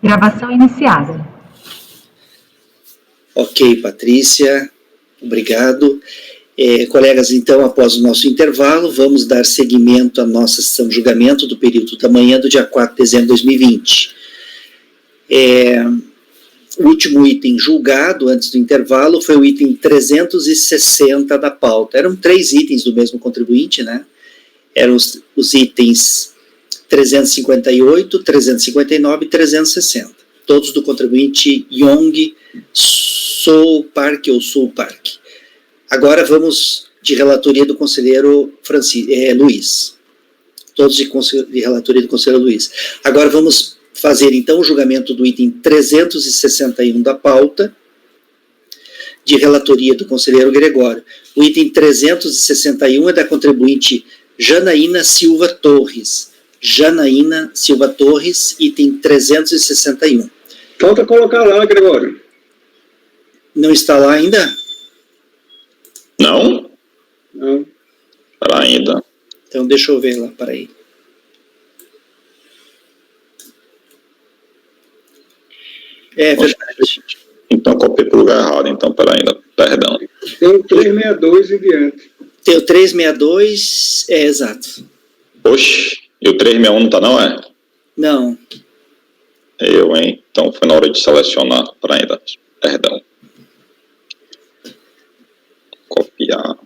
Gravação iniciada. Ok, Patrícia, obrigado. Colegas, então, após o nosso intervalo, vamos dar seguimento à nossa sessão de julgamento do período da manhã do dia 4 de dezembro de 2020. O último item julgado, antes do intervalo, foi o item 360 da pauta. Eram 3 itens do mesmo contribuinte, né? Eram os itens 358, 359 e 360. Todos do contribuinte Yong Sou Park ou Sul Park. Agora vamos de relatoria do conselheiro Luiz. Todos de relatoria do conselheiro Luiz. Agora vamos fazer então o julgamento do item 361 da pauta, de relatoria do conselheiro Gregório. O item 361 é da contribuinte Janaína Silva Torres. Janaína Silva Torres, item 361. Falta colocar lá, Gregório. Não está lá ainda? Não? Não. Para ainda. Então deixa eu ver lá, peraí. É verdade. Então copiei para o lugar errado, então, para ainda. Perdão. Tem o 362 em diante. Tem o 362, exato. Oxe, e o 361 não tá não, é? Não. Eu, hein? Então foi na hora de selecionar para ainda. Perdão. Copiar.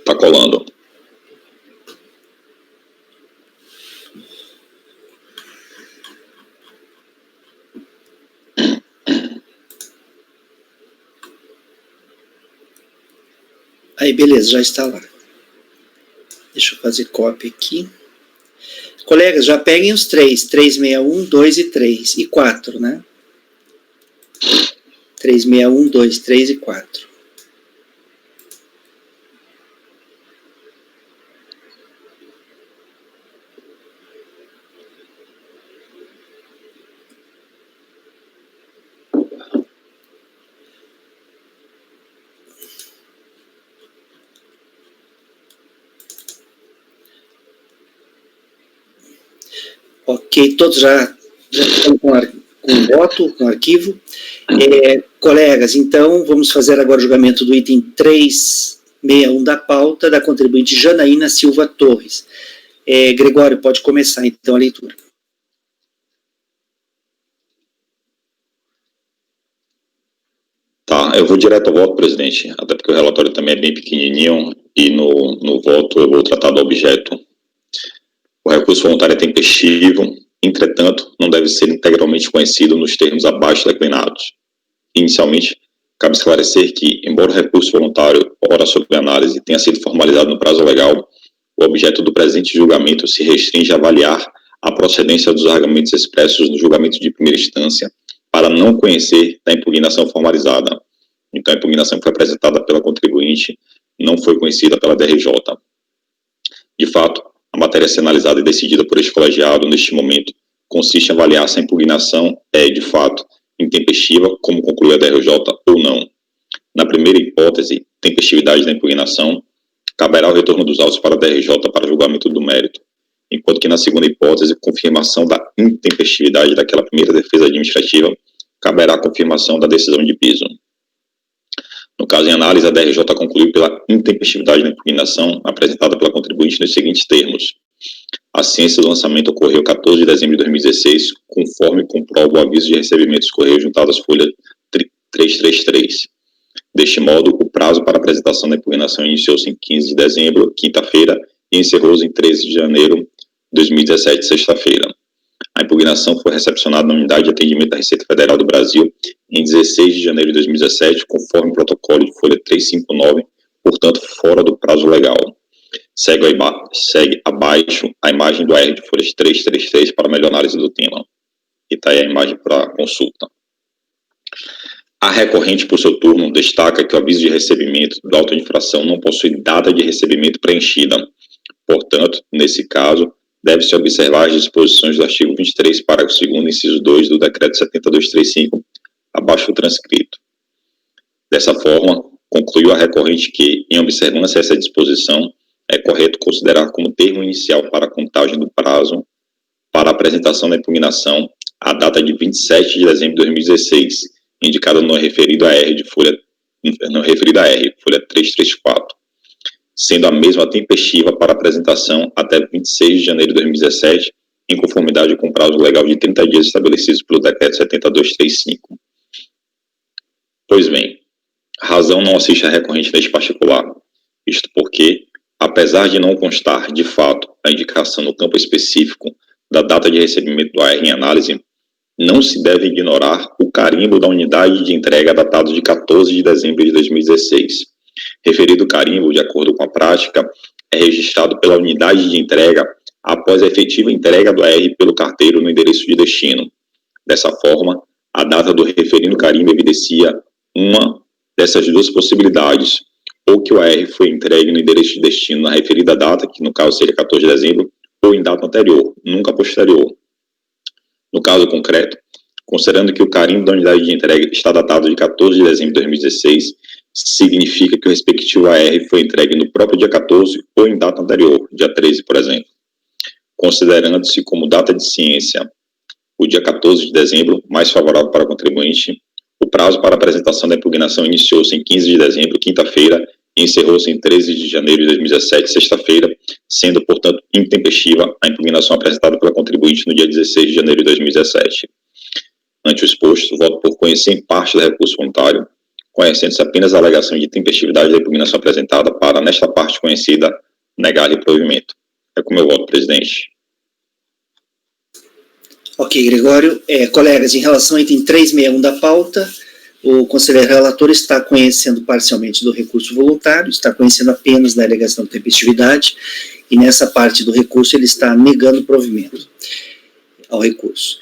Tá colando. Aí, beleza, já está lá. Deixa eu fazer cópia aqui. Colegas, já peguem os 3. 361, 2 e 3. E 4, né? 361, 2, 3 e 4. Ok, todos já estão com voto, com arquivo. Colegas, então, vamos fazer agora o julgamento do item 361 da pauta, da contribuinte Janaína Silva Torres. Gregório, pode começar, então, a leitura. Tá, eu vou direto ao voto, presidente, até porque o relatório também é bem pequenininho e no voto eu vou tratar do objeto. O recurso voluntário é tempestivo, entretanto, não deve ser integralmente conhecido nos termos abaixo declinados. Inicialmente, cabe esclarecer que, embora o recurso voluntário, ora sob análise, tenha sido formalizado no prazo legal, o objeto do presente julgamento se restringe a avaliar a procedência dos argumentos expressos no julgamento de primeira instância, para não conhecer da impugnação formalizada. Então, a impugnação que foi apresentada pela contribuinte não foi conhecida pela DRJ. De fato, a matéria a ser analisada e decidida por este colegiado, neste momento, consiste em avaliar se a impugnação é, de fato, intempestiva, como concluiu a DRJ, ou não. Na primeira hipótese, tempestividade da impugnação, caberá o retorno dos autos para a DRJ para julgamento do mérito, enquanto que na segunda hipótese, confirmação da intempestividade daquela primeira defesa administrativa, caberá a confirmação da decisão de piso. No caso em análise, a DRJ concluiu pela intempestividade da impugnação apresentada pela contribuinte nos seguintes termos. A ciência do lançamento ocorreu 14 de dezembro de 2016, conforme comprova o aviso de recebimento dos Correios juntado às folhas 333. Deste modo, o prazo para apresentação da impugnação iniciou-se em 15 de dezembro, quinta-feira, e encerrou-se em 13 de janeiro de 2017, sexta-feira. A impugnação foi recepcionada na Unidade de Atendimento da Receita Federal do Brasil em 16 de janeiro de 2017, conforme o protocolo de folha 359, portanto, fora do prazo legal. Segue abaixo a imagem do AR de folhas 333 para melhor análise do tema. E está aí a imagem para consulta. A recorrente, por seu turno, destaca que o aviso de recebimento da auto de infração não possui data de recebimento preenchida. Portanto, nesse caso, deve-se observar as disposições do artigo 23, parágrafo 2º, inciso 2 do Decreto 70235, abaixo do transcrito. Dessa forma, concluiu a recorrente que, em observância a essa disposição, é correto considerar como termo inicial para a contagem do prazo para a apresentação da impugnação a data de 27 de dezembro de 2016, indicada no referido AR, folha 334, sendo a mesma tempestiva para apresentação até 26 de janeiro de 2017, em conformidade com o prazo legal de 30 dias estabelecidos pelo Decreto 7235. Pois bem, a razão não assiste a recorrente deste particular, isto porque, apesar de não constar, de fato, a indicação no campo específico da data de recebimento do AR em análise, não se deve ignorar o carimbo da unidade de entrega datado de 14 de dezembro de 2016. Referido carimbo, de acordo com a prática, é registrado pela unidade de entrega após a efetiva entrega do AR pelo carteiro no endereço de destino. Dessa forma, a data do referido carimbo evidencia uma dessas duas possibilidades, ou que o AR foi entregue no endereço de destino na referida data, que no caso seria 14 de dezembro, ou em data anterior, nunca posterior. No caso concreto, considerando que o carimbo da unidade de entrega está datado de 14 de dezembro de 2016, significa que o respectivo AR foi entregue no próprio dia 14 ou em data anterior, dia 13, por exemplo. Considerando-se como data de ciência o dia 14 de dezembro, mais favorável para o contribuinte, o prazo para apresentação da impugnação iniciou-se em 15 de dezembro, quinta-feira, e encerrou-se em 13 de janeiro de 2017, sexta-feira, sendo, portanto, intempestiva a impugnação apresentada pela contribuinte no dia 16 de janeiro de 2017. Ante o exposto, voto por conhecer em parte do recurso voluntário, conhecendo-se apenas a alegação de tempestividade da impugnação apresentada para, nesta parte conhecida, negar-lhe provimento. É com o meu voto, presidente. Ok, Gregório. Colegas, em relação ao item 361 da pauta, o conselheiro relator está conhecendo parcialmente do recurso voluntário, está conhecendo apenas da alegação de tempestividade, e nessa parte do recurso ele está negando provimento ao recurso.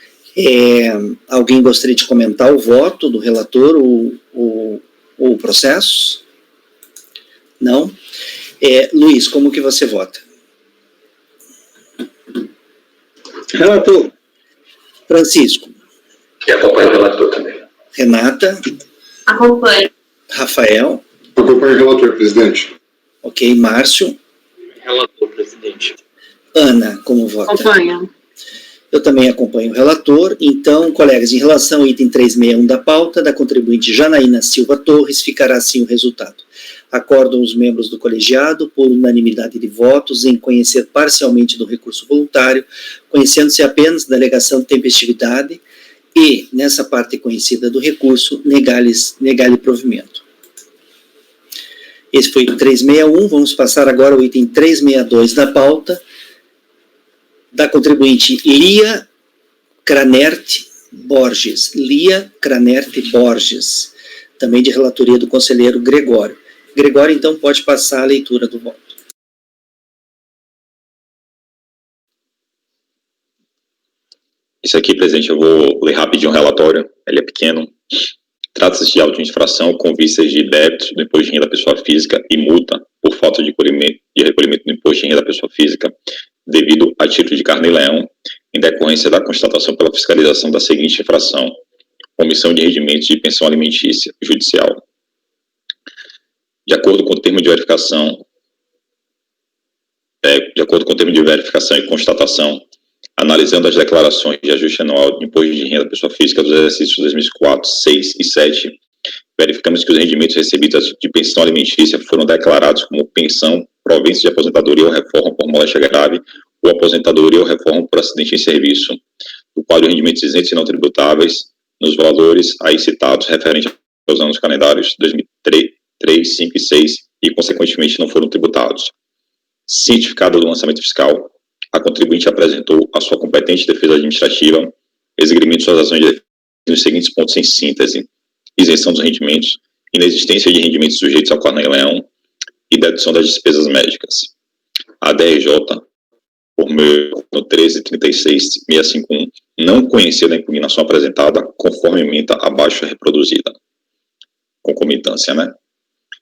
Alguém gostaria de comentar o voto do relator ou o processo? Não? Luiz, como que você vota? Relator. Francisco. E acompanho o relator também. Renata. Acompanho. Rafael. Acompanho o relator, presidente. Ok, Márcio. Relator, presidente. Ana, como vota? Acompanho. Eu também acompanho o relator. Então, colegas, em relação ao item 361 da pauta, da contribuinte Janaína Silva Torres, ficará assim o resultado. Acordam os membros do colegiado, por unanimidade de votos, em conhecer parcialmente do recurso voluntário, conhecendo-se apenas da alegação de tempestividade e, nessa parte conhecida do recurso, negar-lhe provimento. Esse foi o 361, vamos passar agora ao item 362 da pauta, da contribuinte Lia Cranert Borges, também de relatoria do conselheiro Gregório. Gregório, então, pode passar a leitura do voto. Isso aqui, presidente, eu vou ler rapidinho o relatório, ele é pequeno. Trata-se de auto-infração com vistas de débito do imposto de renda da pessoa física e multa por falta de recolhimento do imposto de renda da pessoa física devido a título de carnê-leão, em decorrência da constatação pela fiscalização da seguinte infração: omissão de rendimentos de pensão alimentícia judicial. De acordo com o termo de verificação, e constatação, analisando as declarações de ajuste anual de imposto de renda da pessoa física dos exercícios 2004, 6 e 7, verificamos que os rendimentos recebidos de pensão alimentícia foram declarados como pensão, proventos de aposentadoria ou reforma por moléstia grave, ou aposentadoria ou reforma por acidente em serviço, do qual os rendimentos isentos e não tributáveis, nos valores aí citados, referente aos anos calendários 2003, 5 e 6, e, consequentemente, não foram tributados. Cientificada do lançamento fiscal, a contribuinte apresentou a sua competente defesa administrativa, esgrimendo suas ações de defesa nos seguintes pontos em síntese: isenção dos rendimentos, inexistência de rendimentos sujeitos ao carnê-leão e dedução das despesas médicas. A DRJ, por meio do 13.36.651, não conheceu a impugnação apresentada conforme ementa abaixo reproduzida. Concomitância, né?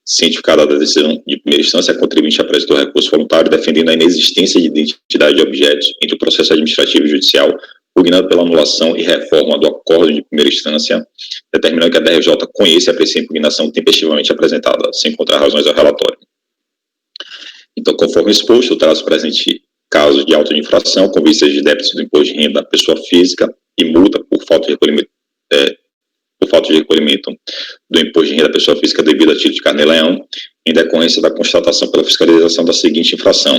Cientificada da decisão de primeira instância, a contribuinte apresentou recurso voluntário defendendo a inexistência de identidade de objetos entre o processo administrativo e judicial pugnando pela anulação e reforma do acordo de primeira instância, determinando que a DRJ conheça e aprecie a impugnação tempestivamente apresentada, sem encontrar razões ao relatório. Então, conforme exposto, o traço presente caso de auto de infração com vistas de débitos do imposto de renda da pessoa física e multa por falta de recolhimento do imposto de renda da pessoa física devido a título de carnê-leão, em decorrência da constatação pela fiscalização da seguinte infração: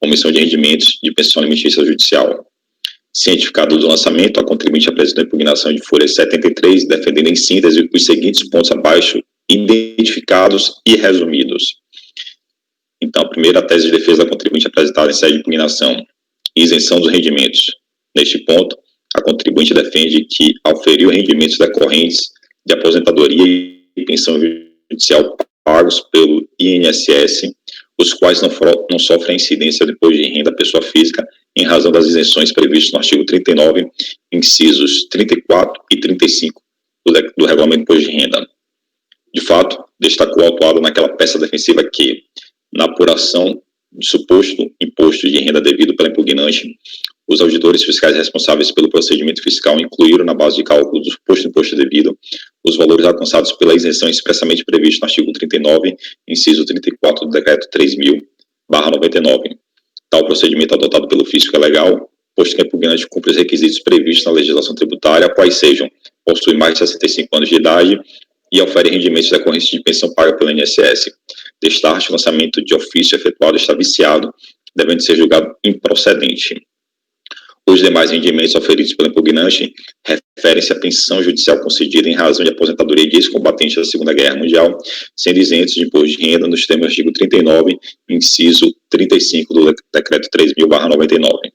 omissão de rendimentos de pensão alimentícia judicial. Cientificado do lançamento, a contribuinte apresentou impugnação de folha 73, defendendo em síntese os seguintes pontos abaixo identificados e resumidos. Então, a primeira tese de defesa da contribuinte apresentada em sede de impugnação: isenção dos rendimentos. Neste ponto, a contribuinte defende que auferiu rendimentos decorrentes de aposentadoria e pensão judicial pagos pelo INSS, os quais não sofrem a incidência do imposto de renda da pessoa física em razão das isenções previstas no artigo 39, incisos 34 e 35 do Regulamento do Imposto de Renda. De fato, destacou o autuado naquela peça defensiva que, na apuração de suposto imposto de renda devido pela impugnante, os auditores fiscais responsáveis pelo procedimento fiscal incluíram na base de cálculo do suposto imposto devido os valores alcançados pela isenção expressamente previsto no artigo 39, inciso 34 do Decreto 3.000/99. Tal procedimento adotado pelo fisco é legal, posto que a impugnante cumpre os requisitos previstos na legislação tributária, quais sejam: possui mais de 65 anos de idade e ofere rendimentos decorrentes de pensão paga pelo INSS. Destarte, o lançamento de ofício efetuado está viciado, devendo ser julgado improcedente. Os demais rendimentos oferidos pelo impugnante referem-se à pensão judicial concedida em razão de aposentadoria de ex-combatente da Segunda Guerra Mundial, sendo isentos de imposto de renda nos termos do artigo 39, inciso 35 do Decreto 3.000/99.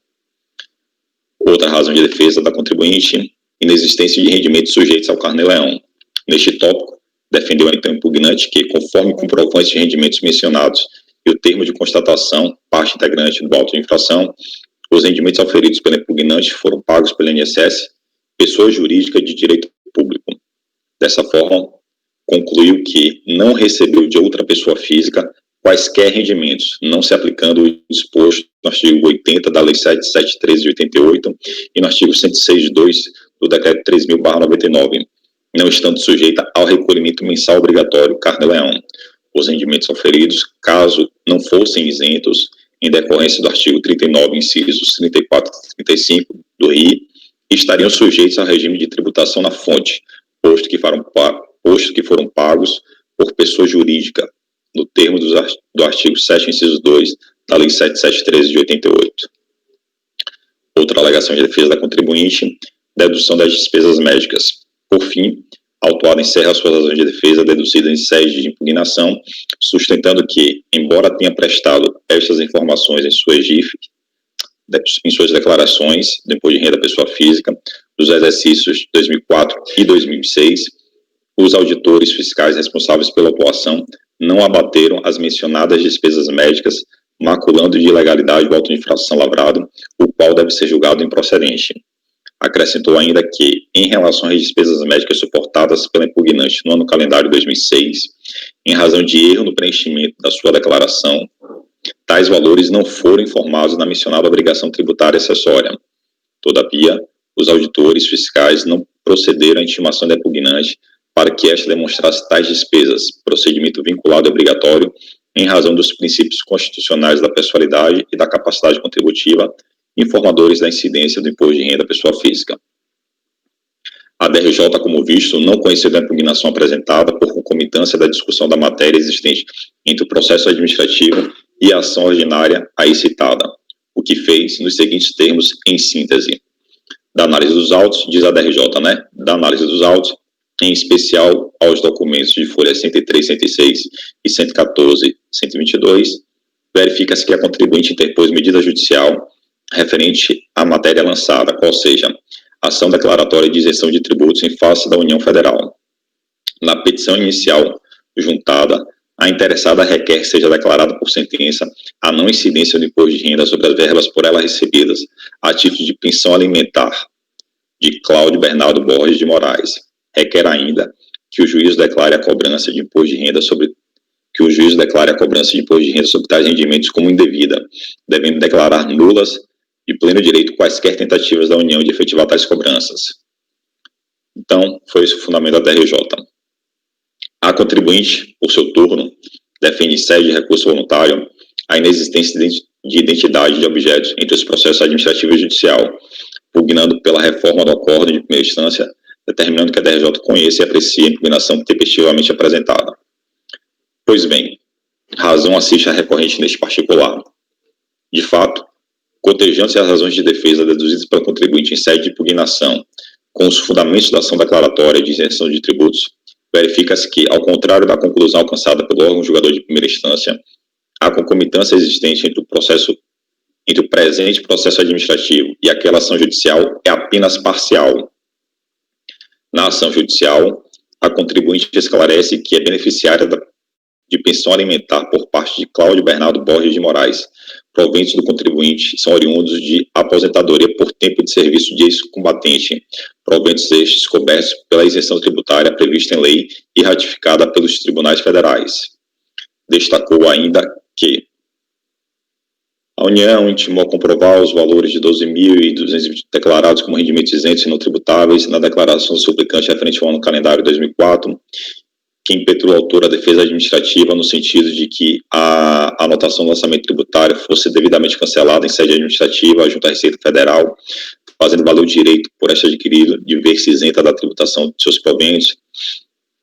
Outra razão de defesa da contribuinte: inexistência de rendimentos sujeitos ao carnê-leão. Neste tópico, defendeu então o impugnante que, conforme comprovantes de rendimentos mencionados e o termo de constatação, parte integrante do auto de infração, os rendimentos auferidos pela impugnante foram pagos pelo INSS, pessoa jurídica de direito público. Dessa forma, concluiu que não recebeu de outra pessoa física quaisquer rendimentos, não se aplicando o disposto no artigo 80 da Lei 7.713 de 88 e no artigo 106.2 do Decreto 3.000/99, não estando sujeita ao recolhimento mensal obrigatório carnê-leão. Os rendimentos auferidos, caso não fossem isentos, em decorrência do artigo 39, incisos 34 e 35 do RI, estariam sujeitos ao regime de tributação na fonte, posto que foram pagos por pessoa jurídica, no termo do artigo 7, inciso 2 da Lei 7.713 de 88. Outra alegação de defesa da contribuinte: dedução das despesas médicas. Por fim, a autuada encerra suas razões de defesa deduzidas em sede de impugnação, sustentando que, embora tenha prestado estas informações em suas declarações do imposto de renda da pessoa física dos exercícios de 2004 e 2006, os auditores fiscais responsáveis pela autuação não abateram as mencionadas despesas médicas, maculando de ilegalidade o auto de infração lavrado, o qual deve ser julgado improcedente. Acrescentou ainda que, em relação às despesas médicas suportadas pela impugnante no ano calendário 2006, em razão de erro no preenchimento da sua declaração, tais valores não foram informados na mencionada obrigação tributária acessória. Todavia, os auditores fiscais não procederam à intimação da impugnante para que esta demonstrasse tais despesas, procedimento vinculado e obrigatório, em razão dos princípios constitucionais da pessoalidade e da capacidade contributiva, informadores da incidência do imposto de renda da pessoa física. A DRJ, como visto, não conheceu da impugnação apresentada por concomitância da discussão da matéria existente entre o processo administrativo e a ação ordinária aí citada, o que fez nos seguintes termos, em síntese: da análise dos autos, diz a DRJ, da análise dos autos, em especial aos documentos de folha 103, 106 e 114, 122, verifica-se que a contribuinte interpôs medida judicial referente à matéria lançada, qual seja, ação declaratória de isenção de tributos em face da União Federal. Na petição inicial juntada, a interessada requer que seja declarada por sentença a não incidência do imposto de renda sobre as verbas por ela recebidas a título de pensão alimentar de Cláudio Bernardo Borges de Moraes. Requer ainda que o juízo declare a cobrança de imposto de renda sobre tais rendimentos como indevida, devendo declarar nulas de pleno direito quaisquer tentativas da União de efetivar tais cobranças. Então, foi esse o fundamento da TRJ. A contribuinte, por seu turno, defende em sede de recurso voluntário a inexistência de identidade de objetos entre os processos administrativo e judicial, pugnando pela reforma do acórdão de primeira instância, determinando que a TRJ conheça e aprecie a impugnação tempestivamente apresentada. Pois bem, razão assiste a recorrente neste particular. De fato, cotejando-se as razões de defesa deduzidas pelo contribuinte em sede de impugnação com os fundamentos da ação declaratória de isenção de tributos, verifica-se que, ao contrário da conclusão alcançada pelo órgão julgador de primeira instância, a concomitância existente entre o presente processo administrativo e aquela ação judicial é apenas parcial. Na ação judicial, a contribuinte esclarece que é beneficiária de pensão alimentar por parte de Cláudio Bernardo Borges de Moraes, provenientes do contribuinte são oriundos de aposentadoria por tempo de serviço de ex-combatente, provenientes estes cobertos pela isenção tributária prevista em lei e ratificada pelos tribunais federais. Destacou ainda que a União intimou a comprovar os valores de 12.220 declarados como rendimentos isentos e não tributáveis na declaração do suplicante referente ao ano calendário 2004, que impetrou ao autor a defesa administrativa no sentido de que a anotação do lançamento tributário fosse devidamente cancelada em sede administrativa junto à Receita Federal, fazendo valer o direito por este adquirido de ver-se isenta da tributação de seus proventos.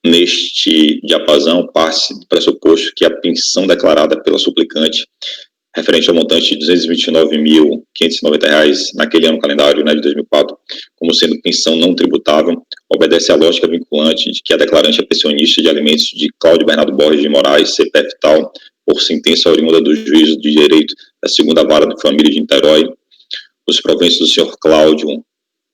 Neste diapasão, parte do pressuposto que a pensão declarada pela suplicante, referente ao montante de R$ 229.590 naquele ano calendário, de 2004, como sendo pensão não tributável, obedece à lógica vinculante de que a declarante é pensionista de alimentos de Cláudio Bernardo Borges de Moraes, CPF tal, por sentença oriunda do juízo de direito da segunda vara de família de Niterói. Os proventos do senhor Cláudio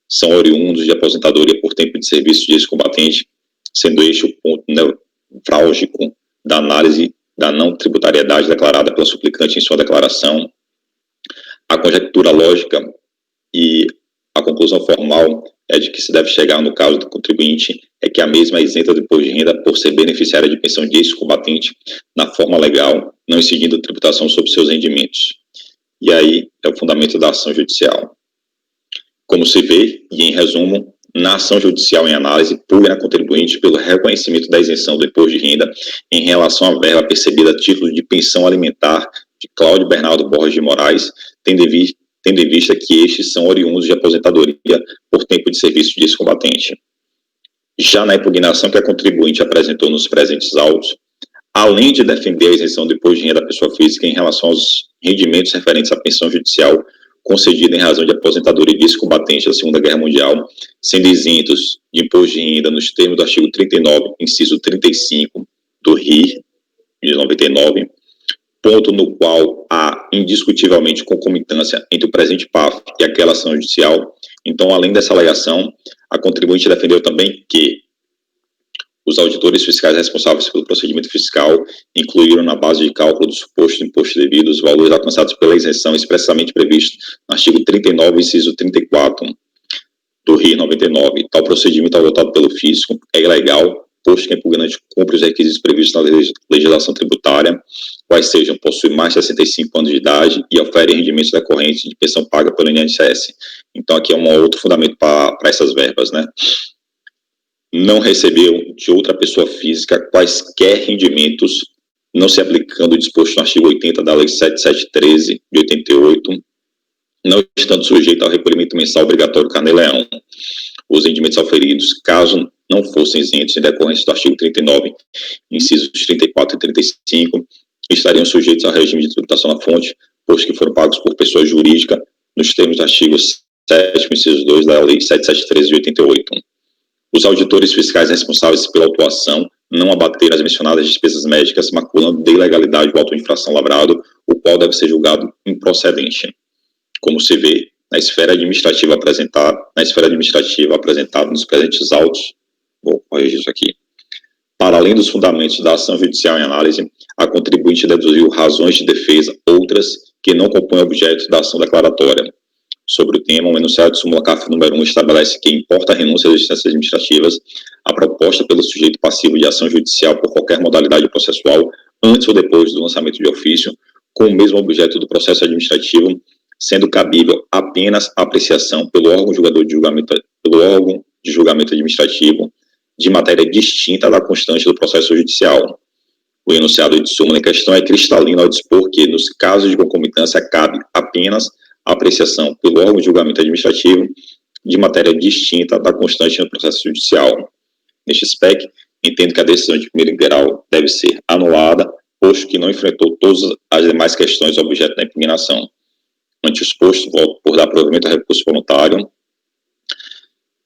são oriundos de aposentadoria por tempo de serviço de ex-combatente, sendo este o ponto nevrálgico da análise da não tributariedade declarada pela suplicante em sua declaração. A conjectura lógica e a conclusão formal é de que se deve chegar no caso do contribuinte é que a mesma é isenta do imposto de renda por ser beneficiária de pensão de ex-combatente na forma legal, não incidindo a tributação sobre seus rendimentos. E aí é o fundamento da ação judicial. Como se vê, e em resumo, na ação judicial em análise, pugna a contribuinte pelo reconhecimento da isenção do imposto de renda em relação à verba percebida a título de pensão alimentar de Cláudio Bernardo Borges de Moraes, tendo em vista que estes são oriundos de aposentadoria por tempo de serviço de ex-combatente. Já na impugnação que a contribuinte apresentou nos presentes autos, além de defender a isenção do imposto de renda da pessoa física em relação aos rendimentos referentes à pensão judicial concedida em razão de aposentadoria de ex-combatente da Segunda Guerra Mundial, sendo isentos de imposto de renda nos termos do artigo 39, inciso 35 do RIR, de 99, ponto no qual há indiscutivelmente concomitância entre o presente PAF e aquela ação judicial. Então, além dessa alegação, a contribuinte defendeu também que os auditores fiscais responsáveis pelo procedimento fiscal incluíram na base de cálculo do suposto imposto devido os valores alcançados pela isenção expressamente previstos no artigo 39, inciso 34 do RIR 99. Tal procedimento adotado pelo fisco é ilegal, posto que a impugnante cumpre os requisitos previstos na legislação tributária, quais sejam possuir mais de 65 anos de idade e ofere rendimentos decorrentes de pensão paga pelo INSS. Então, aqui é um outro fundamento para essas verbas, né? Não recebeu de outra pessoa física quaisquer rendimentos, não se aplicando o disposto no artigo 80 da Lei 7713 de 88, não estando sujeito ao recolhimento mensal obrigatório Carnê-Leão. Os rendimentos auferidos, caso não fossem isentos em decorrência do artigo 39, incisos 34 e 35, estariam sujeitos ao regime de tributação na fonte, posto que foram pagos por pessoa jurídica, nos termos do artigo 7º, inciso 2 da Lei 7713 de 88. Os auditores fiscais responsáveis pela autuação não abateram as mencionadas despesas médicas, maculando de ilegalidade o auto de infração lavrado, o qual deve ser julgado improcedente. Como se vê, na esfera administrativa apresentada nos presentes autos, vou corrigir isso aqui, para além dos fundamentos da ação judicial em análise, a contribuinte deduziu razões de defesa, outras que não compõem objeto da ação declaratória. Sobre o tema, o enunciado de súmula CAF número 1 estabelece que importa a renúncia das instâncias administrativas a proposta pelo sujeito passivo de ação judicial por qualquer modalidade processual, antes ou depois do lançamento de ofício, com o mesmo objeto do processo administrativo, sendo cabível apenas a apreciação pelo órgão de julgamento administrativo de matéria distinta da constante do processo judicial. O enunciado de súmula em questão é cristalino ao dispor que, nos casos de concomitância, cabe apenas a apreciação pelo órgão de julgamento administrativo de matéria distinta da constante no processo judicial. Neste aspecto, entendo que a decisão de primeiro grau deve ser anulada, posto que não enfrentou todas as demais questões objeto da impugnação. Ante o exposto, voto por dar provimento ao recurso voluntário,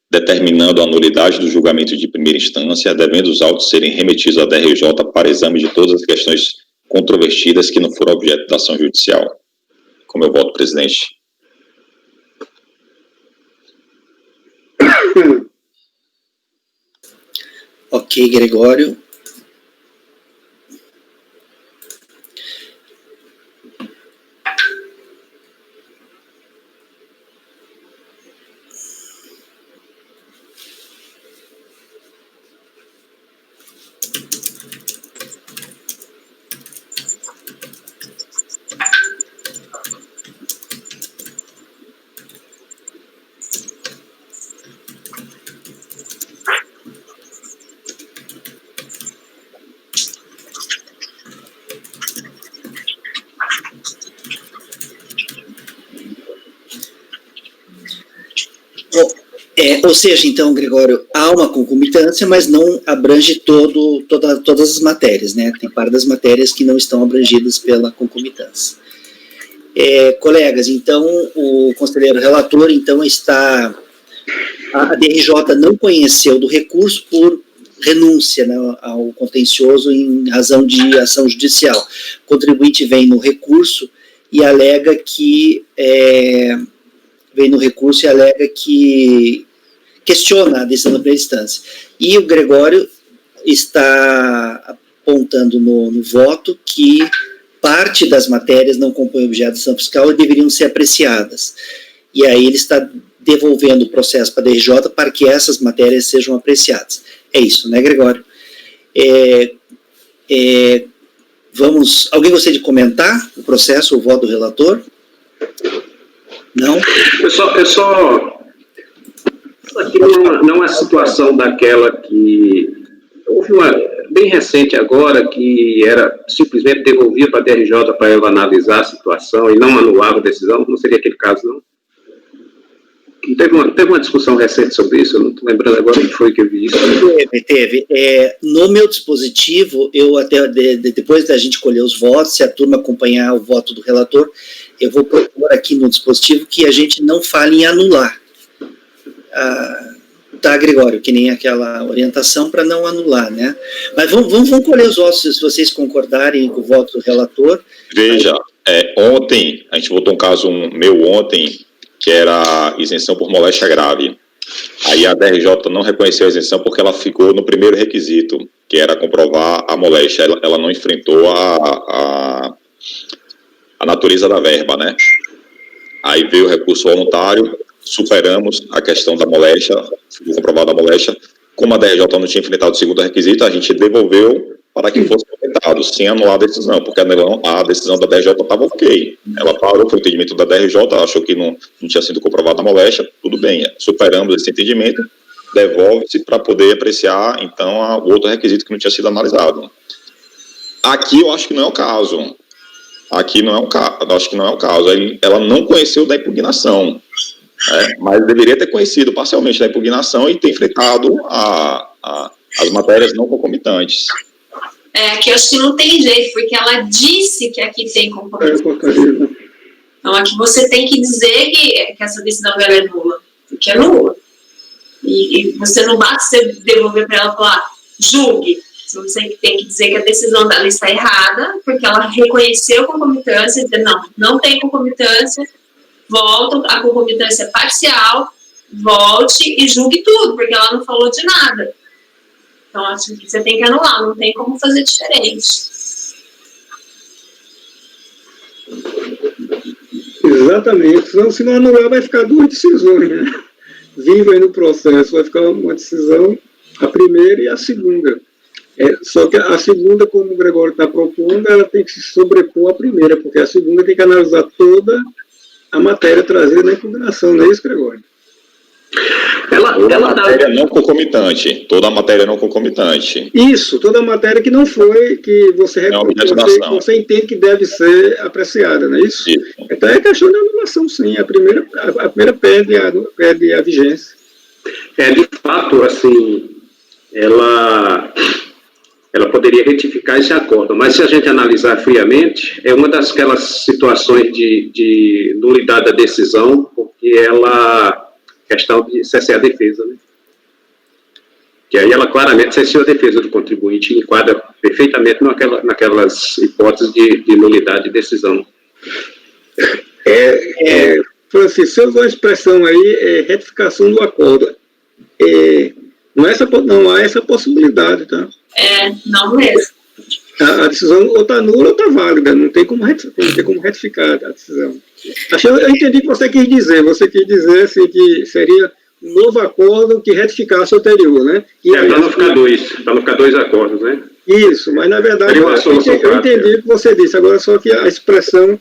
determinando a nulidade do julgamento de primeira instância, devendo os autos serem remetidos à DRJ para exame de todas as questões controvertidas que não foram objeto da ação judicial. Como eu voto, presidente. Ok, Gregório. Ou seja, então, Gregório, há uma concomitância, mas não abrange todas as matérias, né? Tem parte das matérias que não estão abrangidas pela concomitância. Colegas, então, o conselheiro relator, então, a DRJ não conheceu do recurso por renúncia, né, ao contencioso em razão de ação judicial. O contribuinte vem no recurso e alega que questiona a decisão da primeira instância. E o Gregório está apontando no voto que parte das matérias não compõem objeto de ação fiscal e deveriam ser apreciadas. E aí ele está devolvendo o processo para a DRJ para que essas matérias sejam apreciadas. É isso, né, Gregório? Alguém gostaria de comentar o processo, o voto do relator? Não? Aqui não é situação daquela que... Houve uma bem recente agora que era simplesmente devolvia para a DRJ para ela analisar a situação e não anulava a decisão, não seria aquele caso, não? Teve uma discussão recente sobre isso, eu não estou lembrando agora o que foi que eu vi isso. Teve. No meu dispositivo, eu até, depois da gente colher os votos, se a turma acompanhar o voto do relator, eu vou propor aqui no dispositivo que a gente não fale em anular. Tá, Gregório, que nem aquela orientação para não anular, né? Mas vamos colher os votos, se vocês concordarem com o voto do relator. Veja, ontem, a gente votou um caso meu ontem, que era isenção por moléstia grave. Aí a DRJ não reconheceu a isenção porque ela ficou no primeiro requisito, que era comprovar a moléstia. Ela não enfrentou a natureza da verba, né? Aí veio o recurso voluntário, superamos a questão da moléstia, ficou comprovada a moléstia. Como a DRJ não tinha enfrentado o segundo requisito, a gente devolveu para que fosse completado, sem anular a decisão, porque a decisão da DRJ estava ok. Ela parou, foi o entendimento da DRJ, achou que não tinha sido comprovada a moléstia, tudo bem, superamos esse entendimento, devolve-se para poder apreciar, então, o outro requisito que não tinha sido analisado. Aqui eu acho que não é o caso. Acho que não é o caso. Ela não conheceu da impugnação, mas deveria ter conhecido parcialmente da impugnação e ter enfrentado as matérias não concomitantes. Aqui eu acho que não tem jeito, porque ela disse que aqui tem concomitância. Então aqui você tem que dizer que essa decisão dela é nula, porque é nula. E você não basta você devolver para ela e falar, julgue. Você tem que dizer que a decisão dela está errada, porque ela reconheceu concomitância, dizer, não tem concomitância, volta, a concomitância é parcial, volte e julgue tudo, porque ela não falou de nada. Então, acho que você tem que anular, não tem como fazer diferente. Exatamente, senão se não anular vai ficar duas decisões, né? Viva aí no processo, vai ficar uma decisão, a primeira e a segunda. Só que a segunda, como o Gregório está propondo, ela tem que se sobrepor à primeira, porque a segunda tem que analisar toda a matéria trazida na impugnação, não é isso, Gregório? Toda a matéria não concomitante. Toda a matéria não concomitante. Isso, toda a matéria que não foi, que você, você entende que deve ser apreciada, não é isso? Então é questão de anulação, sim. A primeira perde a vigência. De fato, assim, ela poderia retificar esse acordo, mas se a gente analisar friamente, é uma daquelas situações de nulidade da decisão, porque questão de cessar a defesa, né? Que aí ela claramente cessou a defesa do contribuinte e enquadra perfeitamente naquelas hipóteses de nulidade de decisão. Francisco, você usou a expressão aí, retificação do acordo. Não há essa possibilidade, tá? Não mesmo. A decisão ou está nula ou está válida, não tem como retificar a decisão. Eu entendi o que você quis dizer. Você quis dizer assim, que seria um novo acordo que retificasse o anterior, né? Para não ficar dois acordos, né? Isso, mas na verdade eu entendi o que você disse, agora só que a expressão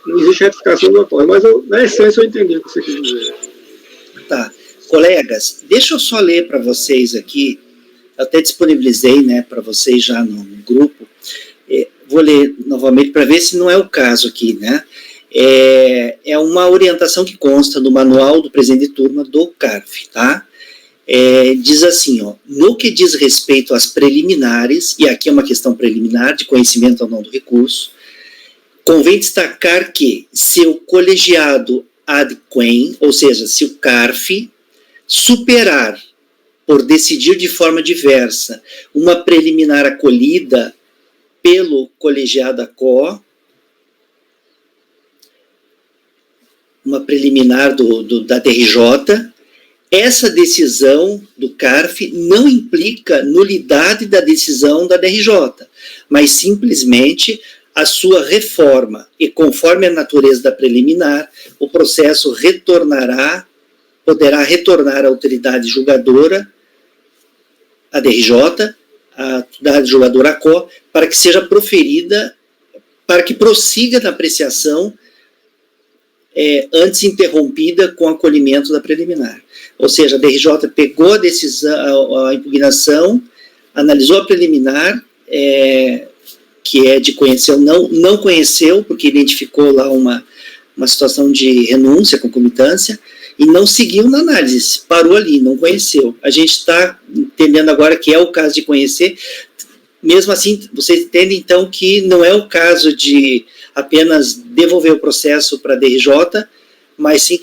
não existe retificação do acordo, mas na essência eu entendi o que você quis dizer. Tá. Colegas, deixa eu só ler para vocês aqui, eu até disponibilizei, né, para vocês já no grupo, vou ler novamente para ver se não é o caso aqui, né, é uma orientação que consta no manual do presidente de turma do CARF, tá, diz assim, ó, no que diz respeito às preliminares, e aqui é uma questão preliminar de conhecimento ou não do recurso, convém destacar que se o colegiado ad quem, ou seja, se o CARF superar, por decidir de forma diversa, uma preliminar acolhida pelo colegiado ACO, uma preliminar da DRJ, essa decisão do CARF não implica nulidade da decisão da DRJ, mas simplesmente a sua reforma, e conforme a natureza da preliminar, o processo poderá retornar à autoridade julgadora, a DRJ, a autoridade julgadora ACO, para que seja proferida, para que prossiga na apreciação antes interrompida com o acolhimento da preliminar. Ou seja, a DRJ pegou a decisão, a impugnação, analisou a preliminar, que é de conhecer ou não conheceu, porque identificou lá uma situação de renúncia, concomitância, e não seguiu na análise, parou ali, não conheceu. A gente está entendendo agora que é o caso de conhecer. Mesmo assim, vocês entendem, então, que não é o caso de apenas devolver o processo para a DRJ, mas sim...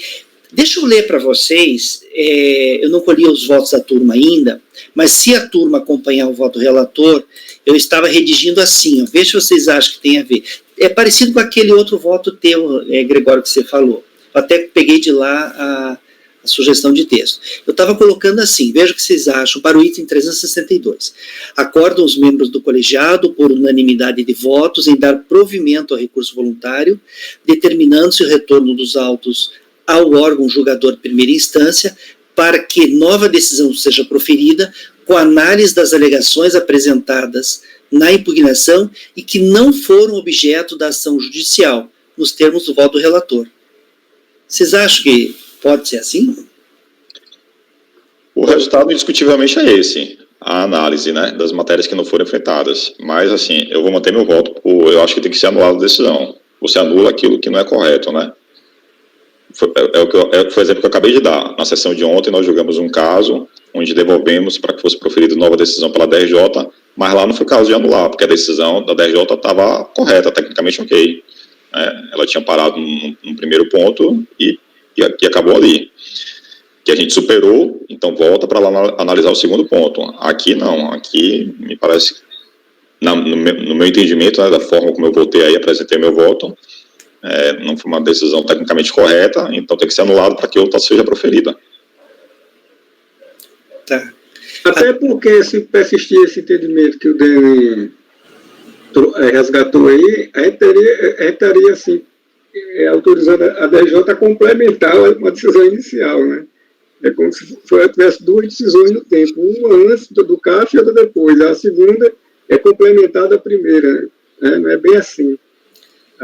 Deixa eu ler para vocês, eu não colhi os votos da turma ainda, mas se a turma acompanhar o voto do relator, eu estava redigindo assim, ó, veja se vocês acham que tem a ver. É parecido com aquele outro voto teu, Gregório, que você falou. Eu até peguei de lá a sugestão de texto. Eu estava colocando assim, veja o que vocês acham, para o item 362. Acordam os membros do colegiado, por unanimidade de votos, em dar provimento ao recurso voluntário, determinando-se o retorno dos autos ao órgão julgador de primeira instância, para que nova decisão seja proferida com análise das alegações apresentadas na impugnação e que não foram objeto da ação judicial, nos termos do voto do relator. Vocês acham que pode ser assim? O resultado, indiscutivelmente, é esse. A análise, né, das matérias que não foram enfrentadas. Mas, assim, eu vou manter meu voto, eu acho que tem que ser anulada a decisão. Você anula aquilo que não é correto, né? Foi o exemplo que eu acabei de dar. Na sessão de ontem, nós julgamos um caso onde devolvemos para que fosse proferida nova decisão pela DRJ, mas lá não foi caso de anular, porque a decisão da DRJ estava correta, tecnicamente ok. Ela tinha parado no primeiro ponto e acabou ali. Que a gente superou, então volta para lá analisar o segundo ponto. Aqui não, aqui me parece, no meu entendimento, né, da forma como eu votei aí, apresentei meu voto, não foi uma decisão tecnicamente correta, então tem que ser anulado para que outra seja proferida. Tá. Até porque, se persistir esse entendimento que o Dani resgatou aí teria assim, autorizando a DRJ a complementar uma decisão inicial, né? É como se tivesse duas decisões no tempo, uma antes do CAF e outra depois. A segunda é complementada à primeira, né? Não é bem assim.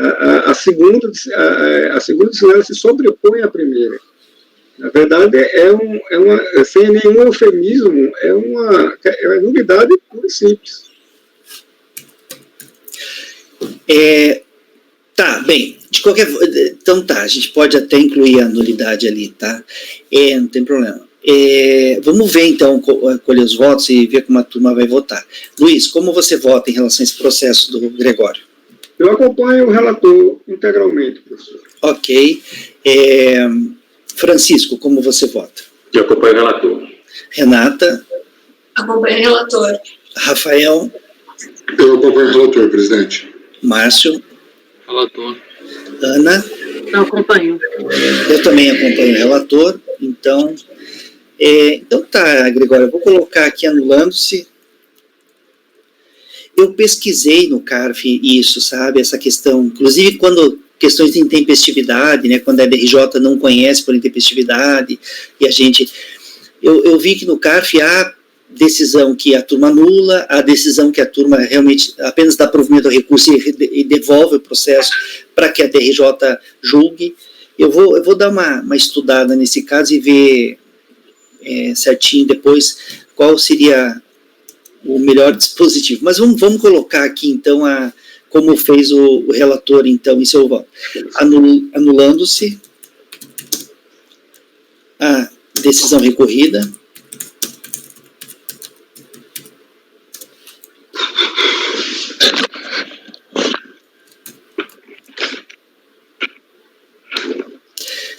a segunda decisão se sobrepõe à primeira. Na verdade, sem nenhum eufemismo, é uma nulidade pura e simples. Tá, bem, então tá, a gente pode até incluir a nulidade ali, tá? Não tem problema. Vamos ver então, colher os votos e ver como a turma vai votar. Luiz, como você vota em relação a esse processo do Gregório? Eu acompanho o relator integralmente, professor. Ok. Francisco, como você vota? Eu acompanho o relator. Renata? Acompanho o relator. Rafael? Eu acompanho o relator, presidente. Márcio? Relator. Ana? Eu acompanho. Eu também acompanho o relator, então... então tá, Gregório, eu vou colocar aqui anulando-se. Eu pesquisei no CARF isso, sabe, essa questão, inclusive quando questões de intempestividade, né, quando a DRJ não conhece por intempestividade, e a gente... Eu vi que no CARF há decisão que a turma anula, a decisão que a turma realmente apenas dá provimento ao recurso e devolve o processo para que a DRJ julgue. Eu vou dar uma estudada nesse caso e ver certinho depois qual seria o melhor dispositivo. Mas vamos colocar aqui, então, como fez o relator, então, em seu voto. Anulando-se a decisão recorrida.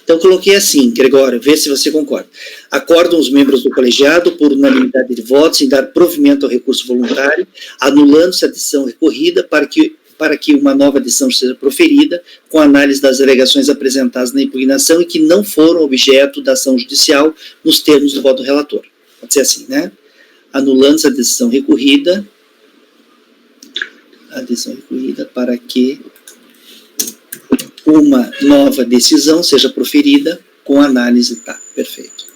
Então, coloquei assim, Gregório, vê se você concorda. Acordam os membros do colegiado, por unanimidade de votos, em dar provimento ao recurso voluntário, anulando-se a decisão recorrida para que uma nova decisão seja proferida, com análise das alegações apresentadas na impugnação e que não foram objeto da ação judicial nos termos do voto do relator. Pode ser assim, né? Anulando-se a decisão recorrida para que uma nova decisão seja proferida com análise. Tá, perfeito.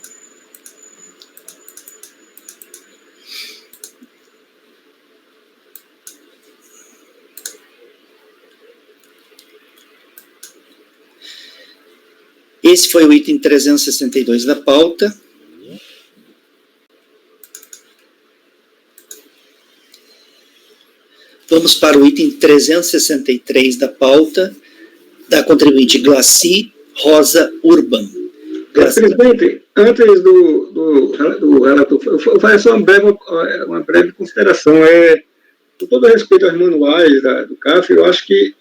Esse foi o item 362 da pauta. Vamos para o item 363 da pauta, da contribuinte Glaci Rosa Urban. Presidente, antes do relator, eu vou fazer só uma breve consideração. Com todo respeito aos manuais do CAF, eu acho que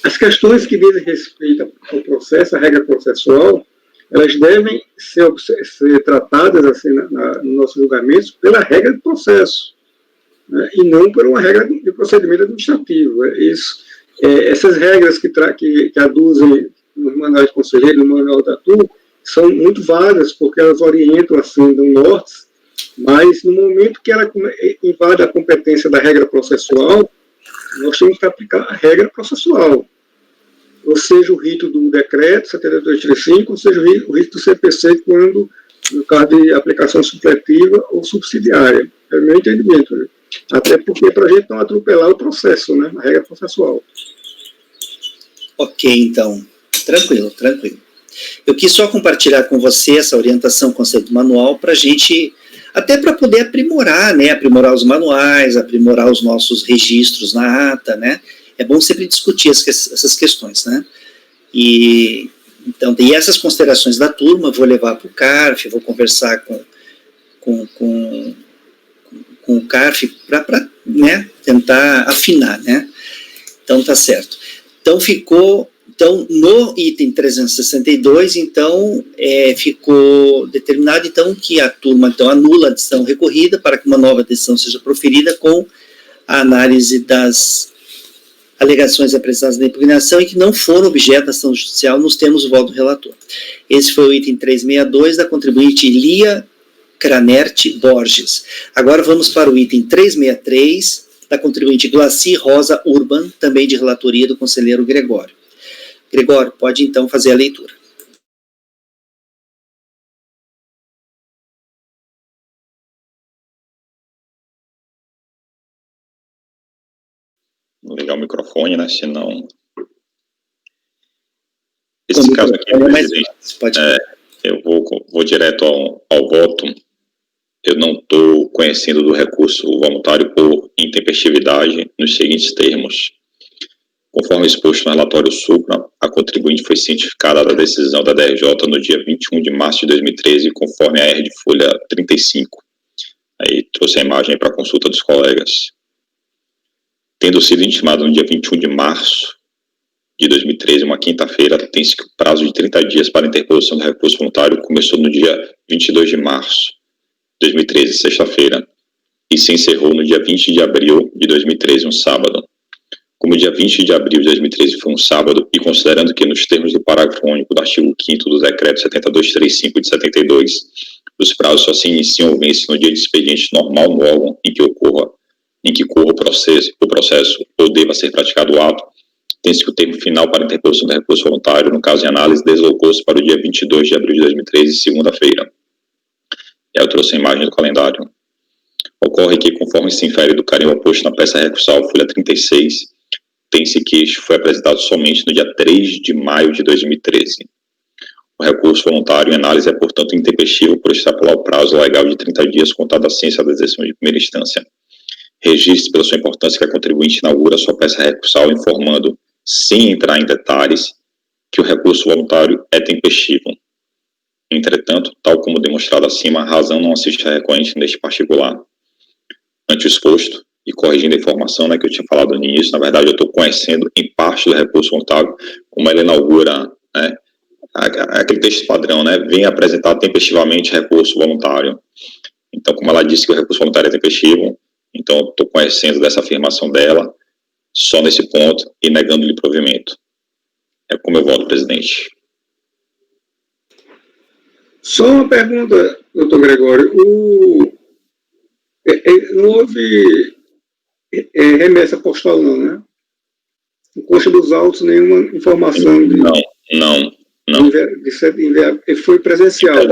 as questões que dizem respeito ao processo, à regra processual, elas devem ser tratadas assim, no nosso julgamento pela regra de processo, né, e não por uma regra de procedimento administrativo. Essas regras que aduzem no manual de conselheiro, no manual da TUR, são muito vagas, porque elas orientam assim, do norte, mas no momento que ela invade a competência da regra processual, nós temos que aplicar a regra processual, ou seja, o rito do decreto 7235, ou seja, o rito do CPC, quando, no caso de aplicação supletiva ou subsidiária. É o meu entendimento, né? Até porque para a gente não atropelar o processo, né? A regra processual. Ok, então, tranquilo. Eu quis só compartilhar com você essa orientação, conceito manual, para a gente, até para poder aprimorar, né? Aprimorar os manuais, aprimorar os nossos registros na ata, né? É bom sempre discutir essas questões, né? E essas considerações da turma, vou levar para o CARF, vou conversar com o CARF para né, tentar afinar, né? Então, tá certo. Então, no item 362, ficou determinado, que a turma, anula a decisão recorrida para que uma nova decisão seja proferida com a análise das alegações apresentadas na impugnação e que não foram objeto da ação judicial nos termos do voto do relator. Esse foi o item 362 da contribuinte Lia Cranerte Borges. Agora vamos para o item 363 da contribuinte Glaci Rosa Urban, também de relatoria do conselheiro Gregório. Gregório, pode então fazer a leitura. Vou ligar o microfone, né? Senão Esse caso aqui, presidente, pode... eu vou direto ao voto. Eu não estou conhecendo do recurso voluntário por intempestividade nos seguintes termos. Conforme exposto no relatório supra, a contribuinte foi cientificada da decisão da DRJ no dia 21 de março de 2013, conforme a R de folha 35. Aí trouxe a imagem para consulta dos colegas. Tendo sido intimado no dia 21 de março de 2013, uma quinta-feira, tem-se que o prazo de 30 dias para a interposição do recurso voluntário começou no dia 22 de março de 2013, sexta-feira, e se encerrou no dia 20 de abril de 2013, um sábado. Como o dia 20 de abril de 2013 foi um sábado, e considerando que nos termos do parágrafo único do artigo 5º do decreto 7235 de 72, os prazos só se iniciam ou vencem no dia de expediente normal no órgão em que corra o processo ou deva ser praticado o ato, tem-se que o termo final para a interposição do recurso voluntário, no caso de análise, deslocou-se para o dia 22 de abril de 2013, segunda-feira. E aí eu trouxe a imagem do calendário. Ocorre que, conforme se infere do carimbo posto na peça recursal, folha 36, tem-se que este foi apresentado somente no dia 3 de maio de 2013. O recurso voluntário em análise é, portanto, intempestivo por extrapolar o prazo legal de 30 dias contado da ciência da decisão de primeira instância. Registre pela sua importância que a contribuinte inaugura sua peça recursal informando, sem entrar em detalhes, que o recurso voluntário é tempestivo. Entretanto, tal como demonstrado acima, a razão não assiste a recorrente neste particular. Ante o exposto, e corrigindo a informação, né, que eu tinha falado no início, na verdade eu estou conhecendo em parte do recurso voluntário, como ela inaugura, né, aquele texto padrão, né, vem apresentar tempestivamente recurso voluntário. Então, como ela disse que o recurso voluntário é tempestivo, então eu estou conhecendo dessa afirmação dela, só nesse ponto, e negando-lhe provimento. É como eu voto, presidente. Só uma pergunta, doutor Gregório. Não houve remessa postal, não, né? Em Coxa dos Autos, nenhuma informação. Não. Foi presencial.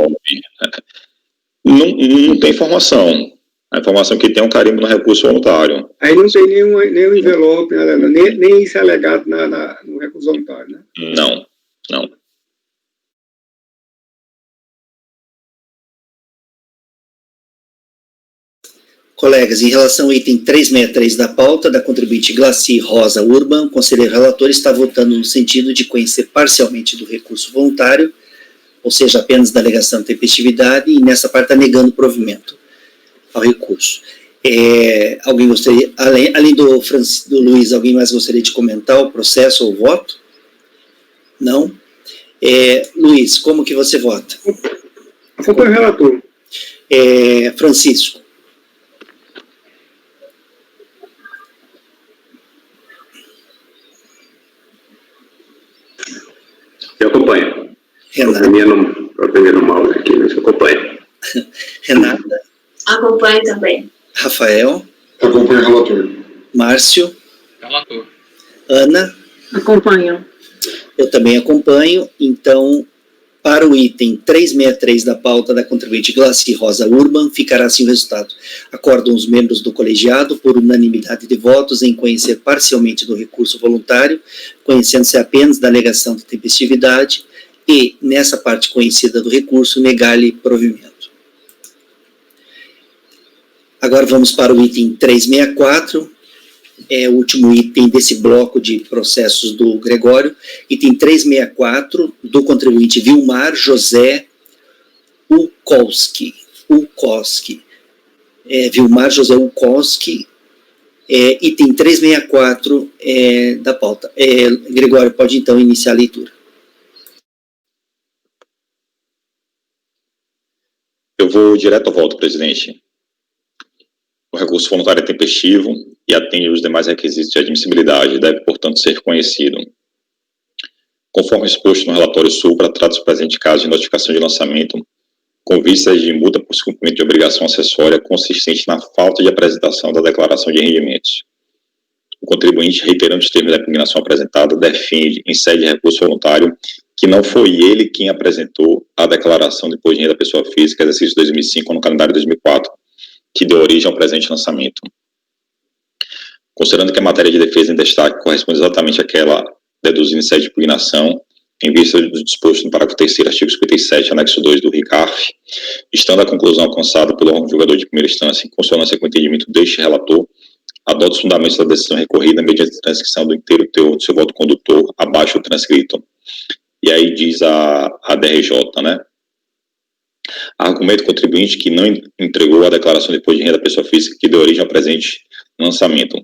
Não tem informação. A informação que tem é um carimbo no recurso voluntário. Aí não tem nenhum envelope, nem isso é alegado no recurso voluntário, né? Não. Colegas, em relação ao item 363 da pauta da contribuinte Glaci Rosa Urban, o conselheiro relator está votando no sentido de conhecer parcialmente do recurso voluntário, ou seja, apenas da alegação de tempestividade, e nessa parte está negando provimento ao recurso. Alguém gostaria, além do Luiz, alguém mais gostaria de comentar o processo ou o voto? Não? Luiz, como que você vota? Acompanho o relator. Francisco. Eu acompanho. Renata. Estou no mouse aqui, mas eu acompanho. Renata. Acompanho também. Rafael. Acompanho o relator. Márcio. Relator. Ana. Acompanho. Eu também acompanho. Então, para o item 363 da pauta da contribuinte Glaci Rosa Urban, ficará assim o resultado. Acordam os membros do colegiado, por unanimidade de votos, em conhecer parcialmente do recurso voluntário, conhecendo-se apenas da alegação de tempestividade, e, nessa parte conhecida do recurso, negar-lhe provimento. Agora vamos para o item 364, o último item desse bloco de processos do Gregório, item 364, do contribuinte Vilmar José Ulkowski. Vilmar José Ulkowski, item 364 da pauta. Gregório, pode então iniciar a leitura. Eu vou direto ao voto, presidente. O recurso voluntário é tempestivo e atende os demais requisitos de admissibilidade, deve, portanto, ser conhecido. Conforme exposto no relatório supra, trata-se do presente caso de notificação de lançamento com vistas de multa por descumprimento de obrigação acessória consistente na falta de apresentação da declaração de rendimentos. O contribuinte, reiterando os termos da impugnação apresentada, defende, em sede de recurso voluntário, que não foi ele quem apresentou a declaração de imposto de renda da pessoa física, exercício 2005, no calendário 2004, que deu origem ao presente lançamento. Considerando que a matéria de defesa em destaque corresponde exatamente àquela deduzida em sede de impugnação, em vista do disposto no parágrafo 3º, artigo 57, anexo 2 do RICARF, estando a conclusão alcançada pelo órgão julgador de primeira instância em consonância com o entendimento deste relator, adota os fundamentos da decisão recorrida mediante transcrição do inteiro teor do seu voto condutor, abaixo do transcrito. E aí diz a DRJ, né? Argumento contribuinte que não entregou a declaração de imposto de renda da pessoa física que deu origem ao presente lançamento.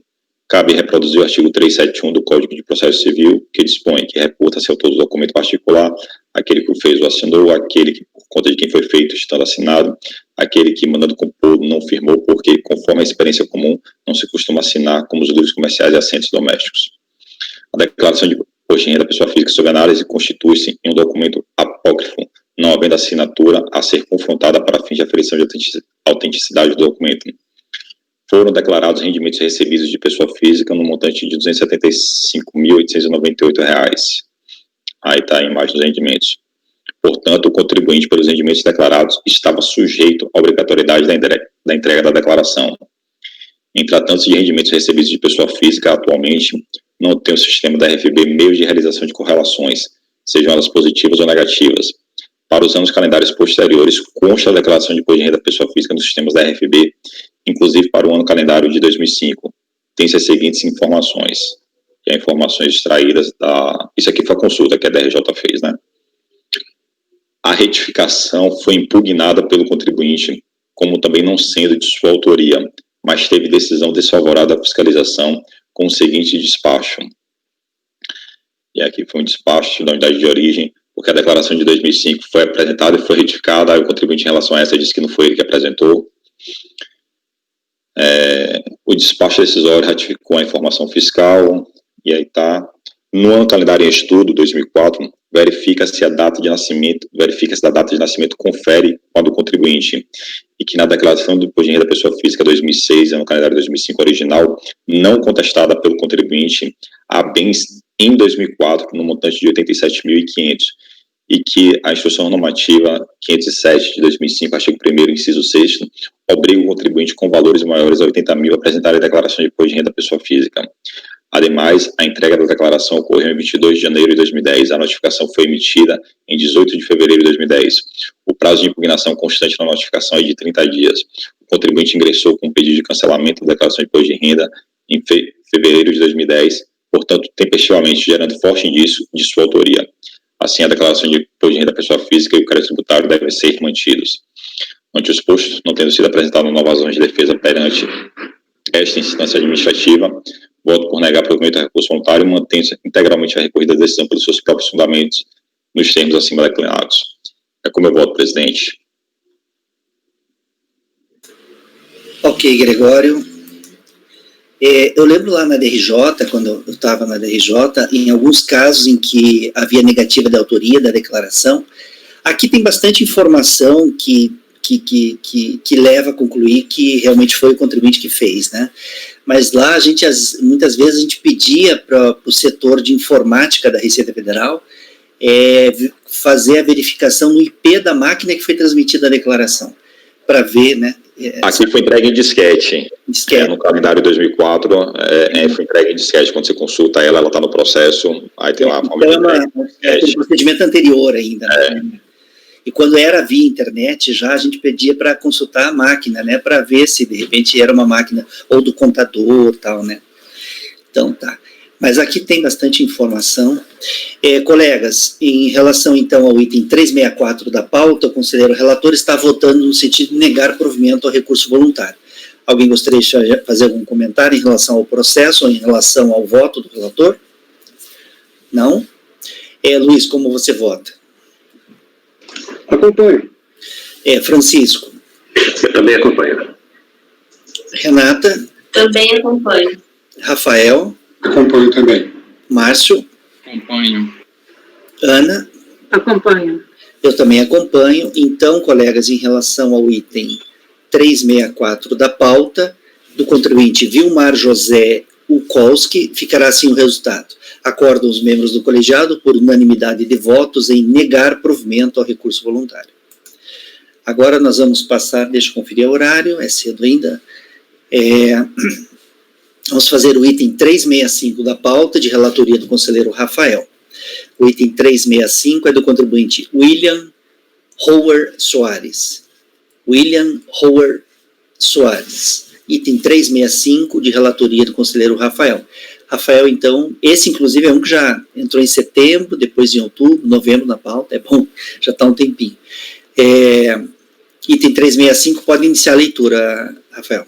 Cabe reproduzir o artigo 371 do Código de Processo Civil, que dispõe que reputa-se autor do documento particular, aquele que o fez ou assinou, aquele que, por conta de quem foi feito, estando assinado, aquele que, mandando compor, não firmou, porque, conforme a experiência comum, não se costuma assinar como os livros comerciais e assentes domésticos. A declaração de imposto de renda da pessoa física sob análise constitui-se em um documento apócrifo, não havendo assinatura a ser confrontada para fins de aferição de autenticidade do documento. Foram declarados rendimentos recebidos de pessoa física no montante de R$ 275.898. Aí está a imagem dos rendimentos. Portanto, o contribuinte pelos rendimentos declarados estava sujeito à obrigatoriedade da entrega da declaração. Em tratando-se de rendimentos recebidos de pessoa física, atualmente, não tem o sistema da RFB meios de realização de correlações, sejam elas positivas ou negativas. Para os anos calendários posteriores, consta a declaração de imposto de renda da pessoa física nos sistemas da RFB, inclusive para o ano calendário de 2005. Tem-se as seguintes informações, que é informações extraídas da... Isso aqui foi a consulta que a DRJ fez, né? A retificação foi impugnada pelo contribuinte, como também não sendo de sua autoria, mas teve decisão desfavorável à fiscalização com o seguinte despacho. E aqui foi um despacho da unidade de origem, porque a declaração de 2005 foi apresentada e foi retificada, aí o contribuinte em relação a essa disse que não foi ele que apresentou. O despacho decisório ratificou a informação fiscal, e aí está. No ano calendário em estudo, 2004, verifica-se a data de nascimento, confere com a do contribuinte, e que na declaração do imposto de renda da pessoa física 2006, ano calendário 2005 original, não contestada pelo contribuinte, há bens em 2004 no montante de 87.500, e que a Instrução Normativa 507 de 2005, artigo 1º, inciso 6º, obriga o contribuinte com valores maiores a 80 mil a apresentar a declaração de imposto de renda da pessoa física. Ademais, a entrega da declaração ocorreu em 22 de janeiro de 2010, a notificação foi emitida em 18 de fevereiro de 2010. O prazo de impugnação constante na notificação é de 30 dias. O contribuinte ingressou com um pedido de cancelamento da declaração de imposto de renda em fevereiro de 2010, portanto, tempestivamente, gerando forte indício de sua autoria. Assim, a declaração de imposto de renda da pessoa física e o crédito tributário devem ser mantidos. Ante os postos, não tendo sido apresentado novas razões de defesa perante esta instância administrativa, voto por negar provimento a recurso voluntário e mantém-se integralmente a recorrida da decisão pelos seus próprios fundamentos, nos termos acima declarados. É como eu voto, presidente. Ok, Gregório. Eu lembro lá na DRJ, quando eu estava na DRJ, em alguns casos em que havia negativa da autoria da declaração, aqui tem bastante informação que leva a concluir que realmente foi o contribuinte que fez, né? Mas lá, muitas vezes a gente pedia para o setor de informática da Receita Federal fazer a verificação no IP da máquina que foi transmitida a declaração, para ver, né? Aqui foi entregue em disquete. No calendário 2004, foi entregue em disquete. Quando você consulta ela está no processo, aí tem lá a forma de entrega. É um procedimento anterior ainda, né? E quando era via internet, já a gente pedia para consultar a máquina, né, para ver se de repente era uma máquina ou do contador, tal, né. Então, tá. Mas aqui tem bastante informação. Colegas, em relação então ao item 364 da pauta, o conselheiro relator está votando no sentido de negar provimento ao recurso voluntário. Alguém gostaria de fazer algum comentário em relação ao processo ou em relação ao voto do relator? Não? Luiz, como você vota? Acompanho. Francisco? Eu também acompanho. Renata? Também acompanho. Rafael? Acompanho também. Márcio? Acompanho. Ana? Acompanho. Eu também acompanho. Então, colegas, em relação ao item 364 da pauta, do contribuinte Vilmar José Ukolski, ficará assim o resultado. Acordam os membros do colegiado por unanimidade de votos em negar provimento ao recurso voluntário. Agora nós vamos passar, deixa eu conferir o horário, é cedo ainda. Vamos fazer o item 365 da pauta, de relatoria do conselheiro Rafael. O item 365 é do contribuinte William Howard Soares. William Howard Soares. Item 365, de relatoria do conselheiro Rafael. Rafael, então, esse inclusive é um que já entrou em setembro, depois em outubro, novembro na pauta, é bom, já está um tempinho. Item 365, pode iniciar a leitura, Rafael.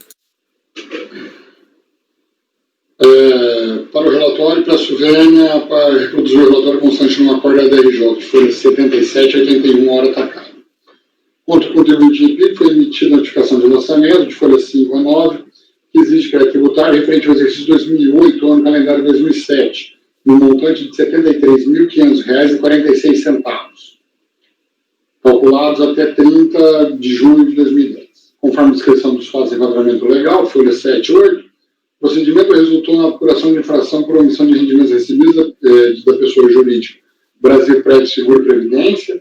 Para o relatório, peço vênia para reproduzir o relatório constante no acordo da DRJ, que foi 77,81, hora atacada. Contra o contribuinte IPI, foi emitida notificação de lançamento de folha 5 a 9, que exige crédito tributário referente ao exercício 2008, ano calendário 2007, no montante de R$ 73.500,46, calculados até 30 de junho de 2010. Conforme a descrição dos fatos de enquadramento legal, folha 7 e 8, o procedimento resultou na apuração de infração por omissão de rendimentos recebidos da pessoa jurídica Brasil Prévio Seguro e Previdência,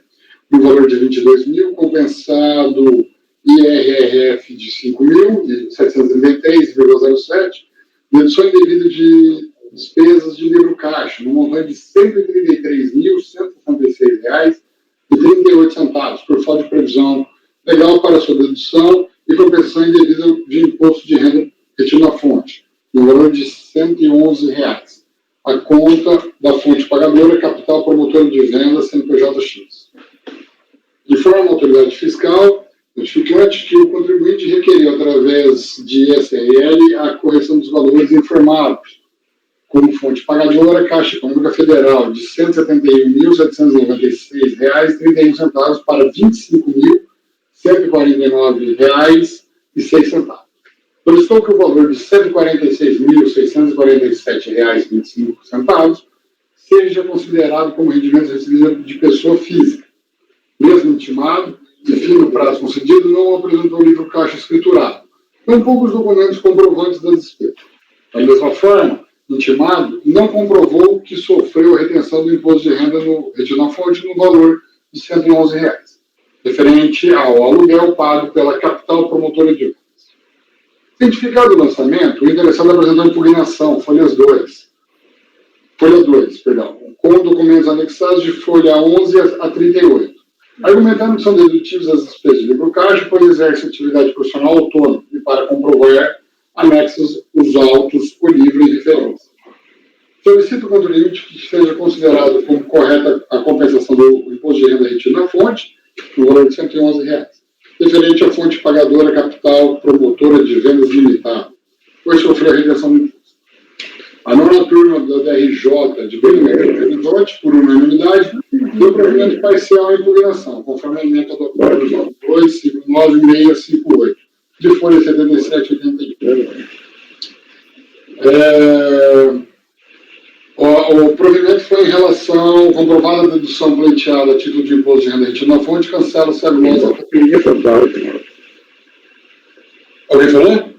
no valor de 22 mil, compensado IRRF de 5.733,07, dedução indevida de despesas de livro caixa, no montante de R$ 133.166,38, por falta de previsão legal para sua dedução e compensação indevida de imposto de renda retido na fonte, no valor de R$ 111. A conta da fonte pagadora, capital promotora de venda, CNPJ-X. Informa a autoridade fiscal, notificante, que o contribuinte requeriu, através de SRL, a correção dos valores informados, como fonte pagadora, Caixa Econômica Federal, de R$ 171.796,31 para R$ 25.149,06. Solicitou que o valor de R$ 146.647,25 seja considerado como rendimento recebido de pessoa física. Mesmo intimado, e fim do prazo concedido, não apresentou o livro caixa escriturado, tampouco os documentos comprovantes das despesas. Da mesma forma, intimado não comprovou que sofreu a retenção do imposto de renda retido na fonte no valor de R$ 111, referente ao aluguel pago pela capital promotora de vendas. Cientificado o lançamento, o interessado apresentou impugnação, folha 2, com documentos anexados de folha 11 a 38. Argumentando que são dedutíveis as despesas de livro caixa, pois exerce atividade profissional autônoma e, para comprovar, anexos os autos, o livro e referência. Solicito o contribuinte que seja considerado como correta a compensação do imposto de renda retido na fonte, no valor de R$ 111, referente à fonte pagadora capital promotora de vendas limitada, pois sofreu a retenção do imposto. A nona turma da DRJ de Benimente, por unanimidade, deu provimento parcial à impugnação, conforme a emenda do acordo 259.658, de folha 77,81. O provimento foi em relação comprovada a dedução pleiteada a título de imposto de renda retido na fonte, cancela-se a glose. Alguém falou?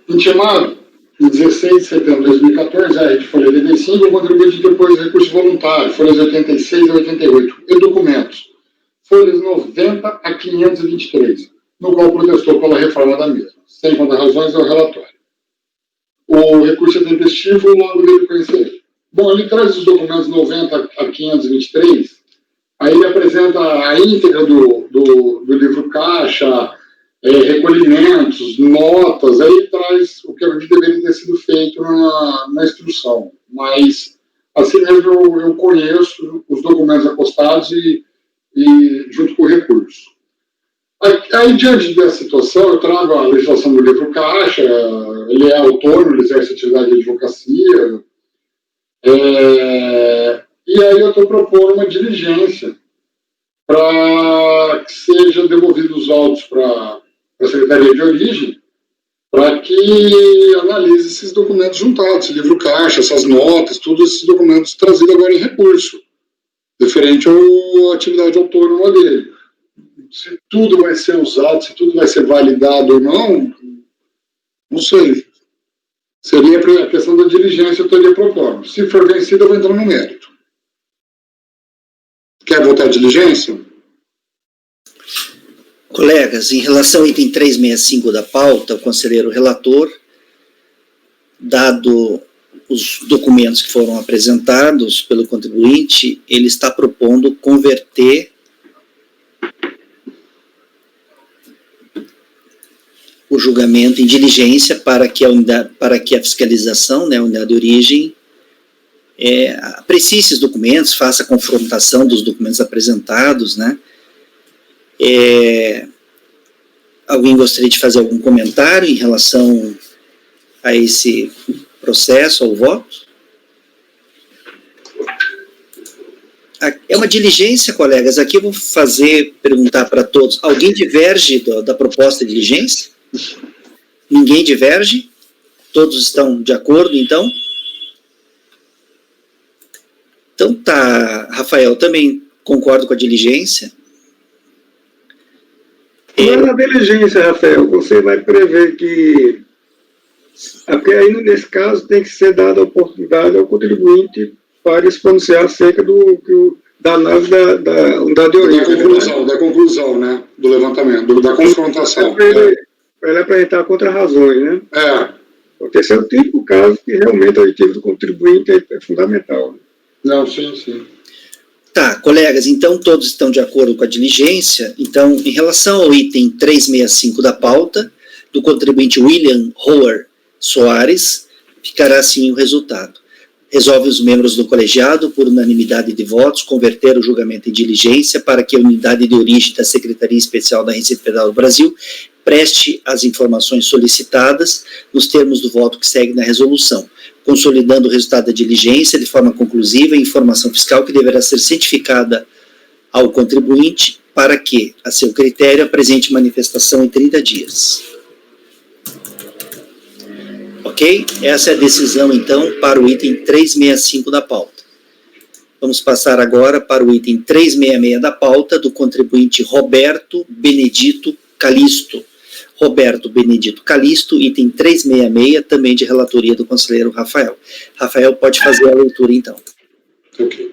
Intimado, em 16 de setembro de 2014, de folha 85, o contribuinte depois de recurso voluntário, folhas 86 a 88, e documentos, folhas 90 a 523, no qual protestou pela reforma da mesma, sem contra-razões ao relatório. O recurso é tempestivo, logo dele conhecer. Bom, ele traz os documentos 90 a 523, aí ele apresenta a íntegra do livro caixa, recolhimentos, notas, aí traz o que deveria ter sido feito na instrução. Mas, assim mesmo, eu conheço os documentos apostados e junto com o recurso. Aí, diante dessa situação, eu trago a legislação do livro caixa, ele é autônomo, ele exerce atividade de advocacia, e aí eu estou propondo uma diligência para que sejam devolvidos os autos para a Secretaria de Origem, para que analise esses documentos juntados, esse livro caixa, essas notas, todos esses documentos trazidos agora em recurso, referente à atividade autônoma dele. Se tudo vai ser usado, se tudo vai ser validado ou não sei. Seria a questão da diligência, eu estaria propondo. Se for vencido, eu vou entrar no mérito. Quer votar a diligência? Colegas, em relação ao item 365 da pauta, o conselheiro relator, dado os documentos que foram apresentados pelo contribuinte, ele está propondo converter o julgamento em diligência para que a fiscalização, né, a unidade de origem, aprecie esses documentos, faça a confrontação dos documentos apresentados, né? Alguém gostaria de fazer algum comentário em relação a esse processo, ao voto? É uma diligência, colegas. Aqui eu vou perguntar para todos. Alguém diverge da proposta de diligência? Ninguém diverge? Todos estão de acordo, então? Então tá, Rafael, também concordo com a diligência. Na diligência, Rafael, você vai prever que, porque aí nesse caso tem que ser dada a oportunidade ao contribuinte para se pronunciar acerca da análise da unidade de origem. Da conclusão, né? Do levantamento, da confrontação. Para ele apresentar contra-razões, né? Porque esse é o típico caso que realmente a oitiva do contribuinte é fundamental. Não, sim. Tá, colegas, então todos estão de acordo com a diligência. Então, em relação ao item 365 da pauta, do contribuinte William Howard Soares, ficará assim o resultado. Resolve os membros do colegiado, por unanimidade de votos, converter o julgamento em diligência para que a unidade de origem da Secretaria Especial da Receita Federal do Brasil preste as informações solicitadas nos termos do voto que segue na resolução, consolidando o resultado da diligência de forma conclusiva e informação fiscal que deverá ser cientificada ao contribuinte para que, a seu critério, apresente manifestação em 30 dias. Ok? Essa é a decisão, então, para o item 365 da pauta. Vamos passar agora para o item 366 da pauta, do contribuinte Roberto Benedito Calisto. Roberto Benedito Calisto, item 366, também de relatoria do conselheiro Rafael. Rafael, pode fazer a leitura, então. Ok.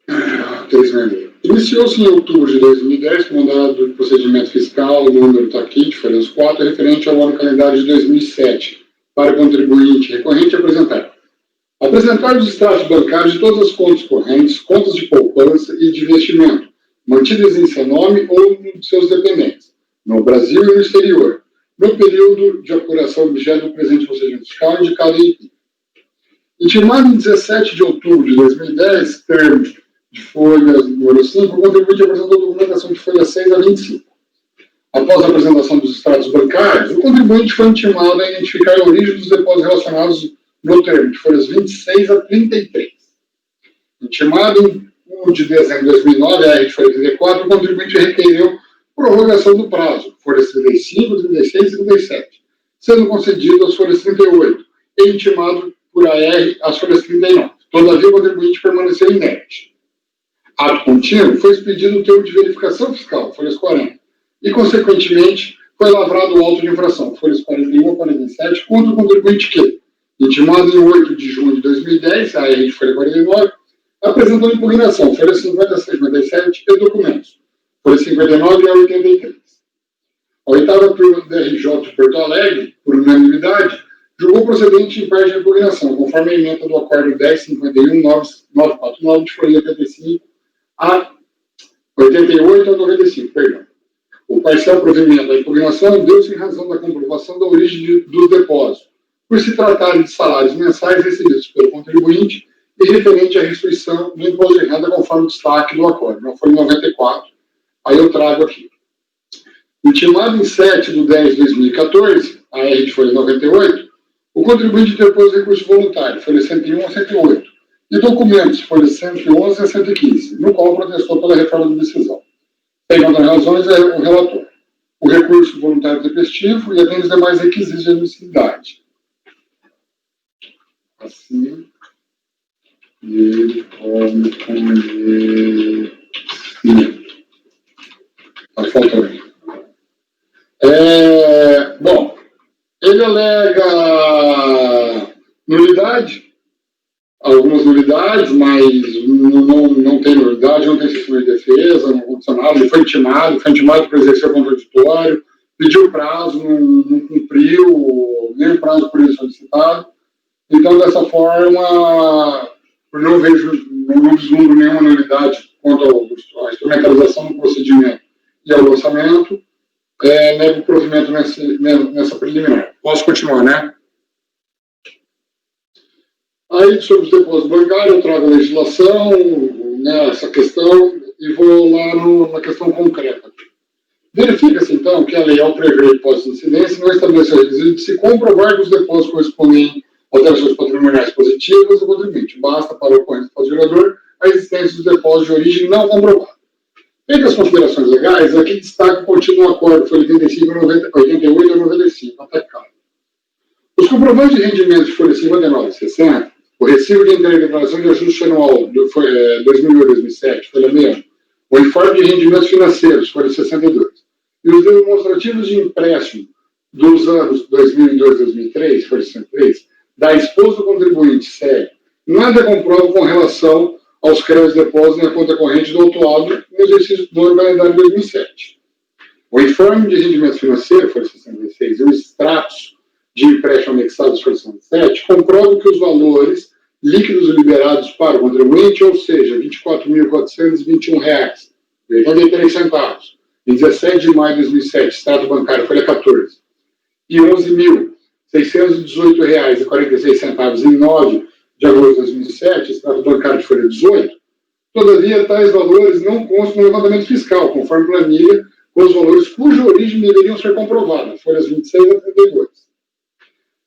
366. Iniciou-se em outubro de 2010 com o mandado de procedimento fiscal, o número está aqui, de folhas 4, referente ao ano calendário de 2007, para o contribuinte recorrente apresentar os extratos bancários de todas as contas correntes, contas de poupança e de investimento, mantidas em seu nome ou de seus dependentes, no Brasil e no exterior, no período de apuração objeto do presente procedimento fiscal indicado em item. Intimado em 17 de outubro de 2010, termos de folha número 5, o contribuinte apresentou documentação de folha 6 a 25. Após a apresentação dos extratos bancários, o contribuinte foi intimado a identificar a origem dos depósitos relacionados no termo de folhas 26 a 33. Intimado em 1 de dezembro de 2009, a R de folha 34, o contribuinte requereu prorrogação do prazo, folhas 35, 36 e 37, sendo concedido as folhas 38, e intimado por AR as folhas 39. Todavia, o contribuinte permaneceu inerte. Ato contínuo, foi expedido o termo de verificação fiscal, folhas 40, e, consequentemente, foi lavrado o auto de infração, folhas 41 a 47, contra o contribuinte que, intimado em 8 de junho de 2010, a R de folha 49, apresentou impugnação, folhas 50 a 57 e documentos, folhas 59 a 83. A oitava turma do DRJ de Porto Alegre, por unanimidade, julgou procedente em parte de impugnação, conforme a emenda do acordo 1051-949 de folha 85 a 88 a 95, perdão. O parcial provimento da impugnação deu-se em razão da comprovação da origem dos depósitos, por se tratar de salários mensais recebidos pelo contribuinte e referente à restituição do imposto de renda conforme o destaque do acordo. Não foi em 94, aí eu trago aqui. Intimado em 7 de 10 de 2014, a R de folha 98, o contribuinte interpôs recurso voluntário, folha 101 a 108, e documentos, folhas 111 a 115, no qual protestou pela reforma da decisão. Pegando as razões, é o relator. O recurso voluntário tempestivo e atende os demais requisitos de admissibilidade. Assim, ele come conhecimento. Está faltando. Bom, ele alega nulidade, algumas nulidades, mas não tem nulidade, não tem sistema de defesa, não aconteceu nada. Ele foi intimado para exercer o contraditório, pediu prazo, não cumpriu nem o prazo por ele solicitado. Então, dessa forma, eu não vislumbro nenhuma novidade quanto à instrumentalização do procedimento e ao lançamento, nego o provimento nessa preliminar. Posso continuar, né? Aí, sobre os depósitos bancários, eu trago a legislação, né, essa questão, e vou lá na questão concreta. Verifica-se, então, que a lei, ao prever depósitos de incidência, não estabeleceu requisito de se comprovar que os depósitos correspondem a alterações patrimoniais positivas do contribuinte. Basta, para o ocorrente do gerador, a existência dos depósitos de origem não comprovada. Entre as considerações legais, aqui destaca o contínuo acordo, foi 88 a 95, até cá. Os comprovantes de rendimento de folha 59 e 60, o recibo de entrega de declaração de ajuste anual 2008-2007, folha 61, o informe de rendimentos financeiros, folha 62, e os demonstrativos de empréstimo dos anos 2002 e 2003, folha 63, da esposa do contribuinte, sério, nada comprova com relação aos créditos depósitos na conta corrente do autuado no exercício do ano calendário de 2007. O informe de rendimento financeiro, folha 66, e os extratos de empréstimo anexados, folha 67, comprovam que os valores líquidos liberados para o contribuinte, ou seja, R$ 24.421,83, em 17 de maio de 2007, extrato bancário, folha 14, e R$ 11.618,46 em 9 de agosto de 2007, extrato bancário de folha 18, todavia, tais valores não constam no levantamento fiscal, conforme planilha, com os valores cuja origem deveriam ser comprovadas, folhas 26 a 32.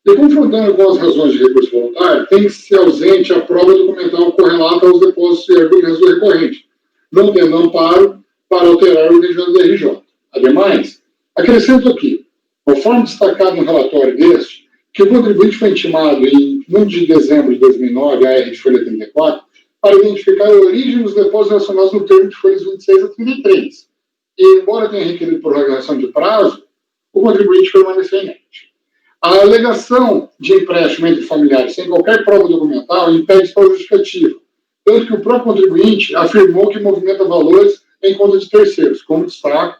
E confrontando com as razões de recurso voluntário, tem que ser ausente a prova documental correlata aos depósitos e argumentos do recorrente, não tendo amparo para alterar o entendimento do RJ. Ademais, acrescento aqui, conforme destacado no relatório deste, que o contribuinte foi intimado em 1 de dezembro de 2009, a R de folha 34, para identificar a origem dos depósitos relacionados no termo de folhas 26 a 33. E, embora tenha requerido prorrogação de prazo, o contribuinte permaneceu inerte. A alegação de empréstimo entre familiares sem qualquer prova documental impede tal justificativa, tanto que o próprio contribuinte afirmou que movimenta valores em conta de terceiros, como destaca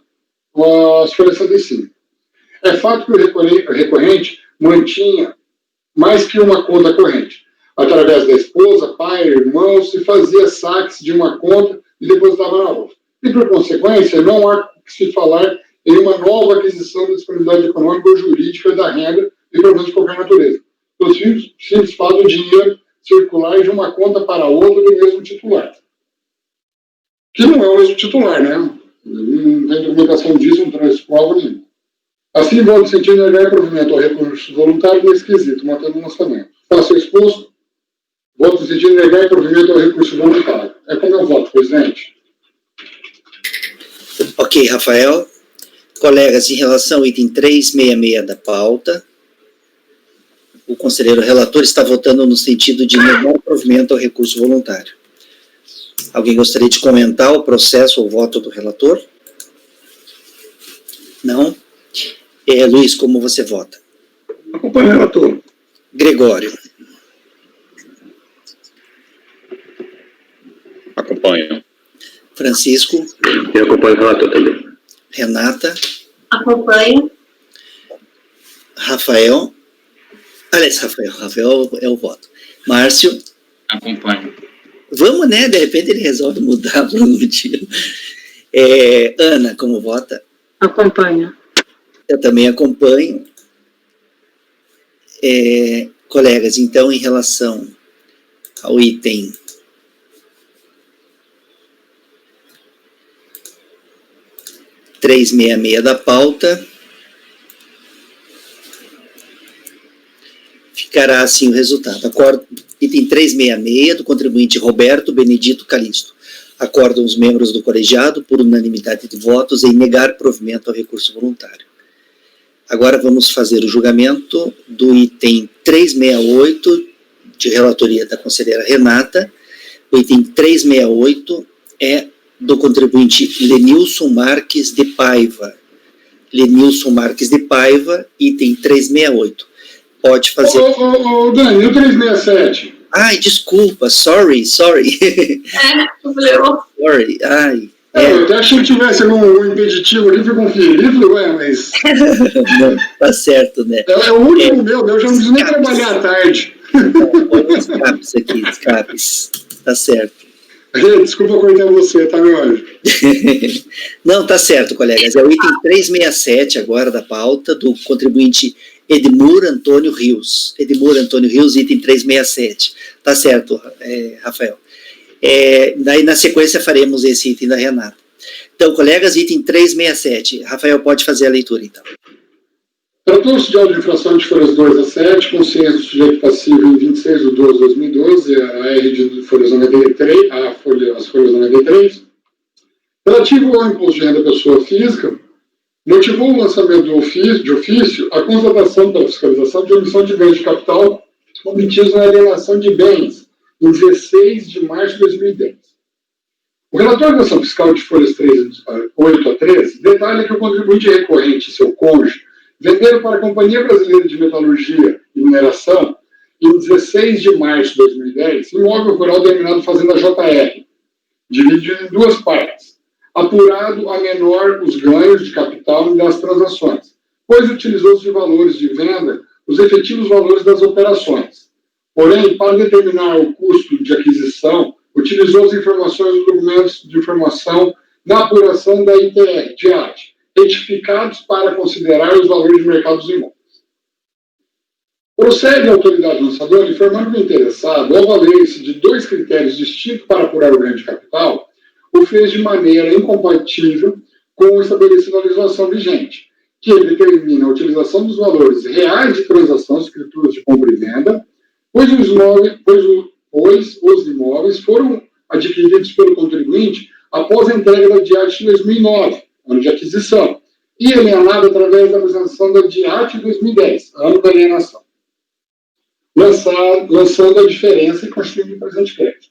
as folhas 65. É fato que o recorrente mantinha mais que uma conta corrente. Através da esposa, pai, irmãos, se fazia saques de uma conta e depositava na outra. E, por consequência, não há que se falar em uma nova aquisição da disponibilidade econômica ou jurídica da renda e proventos de qualquer natureza. Os simples fato do dinheiro circular de uma conta para outra do mesmo titular. Que não é o mesmo titular, né? Não tem documentação disso, não traz prova nenhuma. Assim, voto no sentido de negar provimento ao recurso voluntário nesse quesito, mantendo o lançamento. Faço exposto, voto no sentido de negar provimento ao recurso voluntário. É como eu voto, presidente. Ok, Rafael. Colegas, em relação ao item 366 da pauta, o conselheiro relator está votando no sentido de negar o provimento ao recurso voluntário. Alguém gostaria de comentar o processo ou voto do relator? Não? Luiz, como você vota? Acompanho o relator. Gregório. Acompanho. Francisco. Eu acompanho o relator também. Renata. Acompanho. Rafael. Aliás, Rafael é o voto. Márcio. Acompanho. Vamos, né? De repente ele resolve mudar por um motivo. Ana, como vota? Acompanho. Eu também acompanho. Colegas, então, em relação ao item 366 da pauta, ficará assim o resultado. Acordo, item 366 do contribuinte Roberto Benedito Calixto. Acordam os membros do colegiado, por unanimidade de votos, em negar provimento ao recurso voluntário. Agora vamos fazer o julgamento do item 368, de relatoria da conselheira Renata. O item 368 é do contribuinte Lenilson Marques de Paiva. Lenilson Marques de Paiva, item 368. Pode fazer... Dani, o 367. Ai, desculpa, sorry. Problema. Sorry, ai. Eu até achei que tivesse um impeditivo ali, fui conferir, mas... Não, tá certo, né? É o último meu, eu já não preciso nem trabalhar à tarde. Põe os escapes aqui, escapes. Tá certo. Desculpa cortar você, tá, meu anjo? Não, tá certo, colegas. É o item 367 agora da pauta, do contribuinte Edmur Antônio Rios. Edmur Antônio Rios, item 367. Tá certo, Rafael. Daí, na sequência, faremos esse item da Renata. Então, colegas, item 367. Rafael, pode fazer a leitura, então. Tratou-se de auto de infração de folhas 2 a 7, consciência do sujeito passivo em 26 de 12 de 2012, a R de folhas 93, as folhas 93, relativo ao imposto de renda da pessoa física, motivou o lançamento de ofício a constatação pela fiscalização de omissão de ganhos de capital cometidos na alienação de bens, em 16 de março de 2010. O relatório da ação fiscal de folhas 8 a 13 detalha que o contribuinte recorrente e seu cônjuge venderam para a Companhia Brasileira de Metalurgia e Mineração, em 16 de março de 2010, imóvel rural denominado Fazenda JR, dividido em duas partes, apurado a menor os ganhos de capital das transações, pois utilizou-se de valores de venda os efetivos valores das operações. Porém, para determinar o custo de aquisição, utilizou as informações dos documentos de informação na apuração da ITR, DIAT, retificados para considerar os valores de mercado dos imóveis. Procede a autoridade lançadora informando que o interessado, ao valer-se de dois critérios distintos para apurar o ganho de capital, o fez de maneira incompatível com o estabelecido na legislação vigente, que determina a utilização dos valores reais de transação, escrituras de compra e venda, pois os imóveis foram adquiridos pelo contribuinte após a entrega da DIAT de 2009, ano de aquisição, e alienado através da apresentação da DIAT de 2010, ano da alienação, lançando a diferença e constituindo o presente crédito.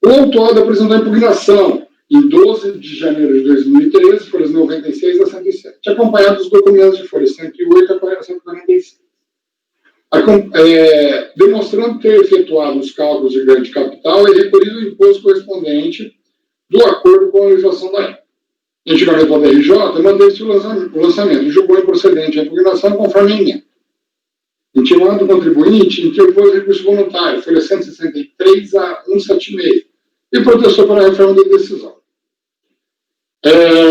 O autor apresentou a impugnação em 12 de janeiro de 2013, folhas 96 a 107, acompanhado dos documentos de folhas 108 a 146. Demonstrando ter efetuado os cálculos de ganho de capital e recolhido o imposto correspondente do acordo com a legislação da época. Antigamente, o RJ manteve-se o lançamento e julgou improcedente a impugnação conforme a emenda. Intimando o contribuinte, interpôs recurso voluntário, folha 163 a 176, e protestou para a reforma da decisão.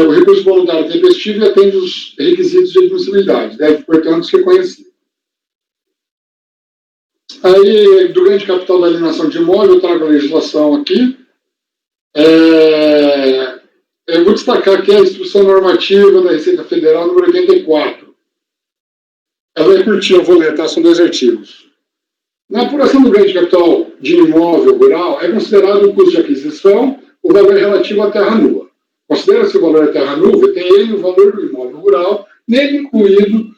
O recurso voluntário tempestivo e atende os requisitos de admissibilidade, deve, portanto, ser conhecido. Aí, do ganho de capital da alienação de imóvel, eu trago a legislação aqui. Eu vou destacar aqui a instrução normativa da Receita Federal número 84. Ela é curtinha, eu vou ler, tá? São 2 artigos. Na apuração do ganho de capital de imóvel rural, é considerado o custo de aquisição o valor relativo à terra nua. Considera-se o valor da terra nua, tem ele o valor do imóvel rural, nele incluído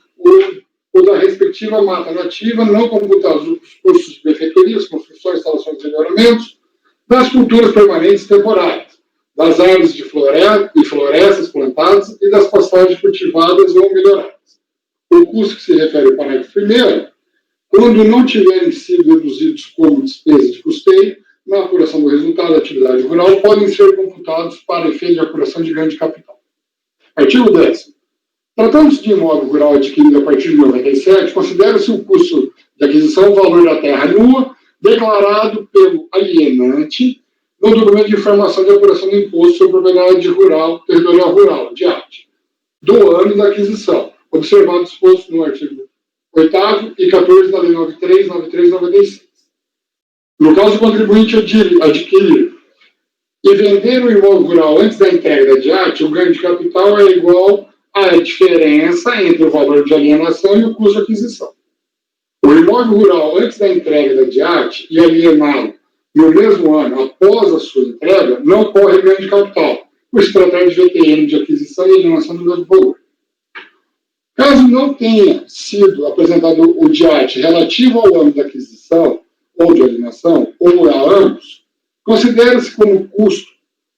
o da respectiva mata nativa, não computados os custos de benfeitorias, construções, instalações e melhoramentos, das culturas permanentes temporárias, das árvores de florestas plantadas e das pastagens cultivadas ou melhoradas. O custo que se refere ao parágrafo 1º, quando não tiverem sido deduzidos como despesa de custeio, na apuração do resultado da atividade rural, podem ser computados para efeito de apuração de ganho de capital. Artigo 10º. Tratando-se de imóvel rural adquirido a partir de 97, considera-se o custo de aquisição o valor da terra nua declarado pelo alienante no documento de informação de apuração do imposto sobre propriedade rural, territorial rural, DIAT, do ano da aquisição, observado o disposto no artigo 8º e 14 da Lei 93, 93 e 96. No caso do contribuinte adquirir e vender o imóvel rural antes da entrega da DIAT, o ganho de capital é igual à diferença entre o valor de alienação e o custo de aquisição. O imóvel rural antes da entrega da DIAT e alienado no mesmo ano após a sua entrega não ocorre ganho de capital, por se tratar de VTM de aquisição e alienação do mesmo valor. Caso não tenha sido apresentado o DIAT relativo ao ano da aquisição ou de alienação, ou a ambos, considera-se como custo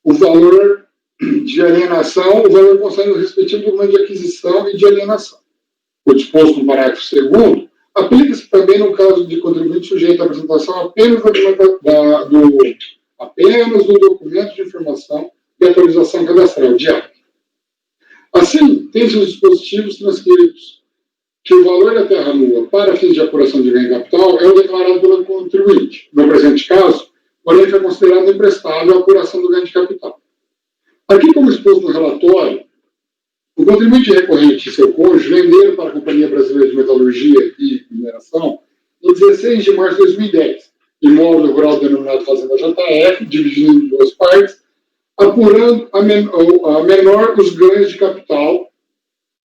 o valor de alienação, o valor constante no respectivo documento de aquisição e de alienação. O disposto no parágrafo 2º aplica-se também no caso de contribuinte sujeito à apresentação apenas do documento de informação e atualização cadastral, DIAC. Assim, tem-se os dispositivos transcritos que o valor da terra nua para fins de apuração de ganho capital é o declarado pelo contribuinte. No presente caso, porém, foi considerado emprestável a apuração do ganho de capital. Aqui, como exposto no relatório, o contribuinte recorrente e seu cônjuge venderam para a Companhia Brasileira de Metalurgia e Mineração em 16 de março de 2010, imóvel rural denominado Fazenda JF, dividido em duas partes, apurando a menor os ganhos de capital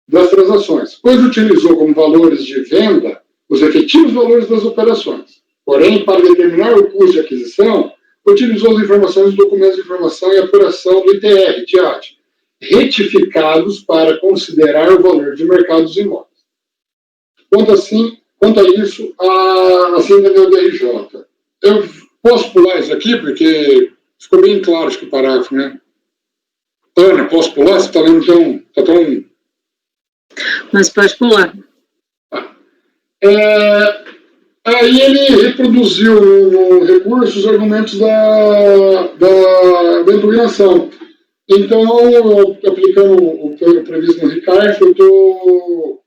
das transações, pois utilizou como valores de venda os efetivos valores das operações. Porém, para determinar o custo de aquisição, utilizou as informações dos documentos de informação e apuração do ITR, TIAT, retificados para considerar o valor de mercado dos imóveis. Quanto a isso, assim entendeu o DRJ. Eu posso pular isso aqui, porque ficou bem claro acho que o parágrafo, né? Ana, posso pular? Você está lendo tão... Mas pode pular. Aí ele reproduziu no recurso os argumentos da impugnação. Então, aplicando o previsto no RICARF, eu estou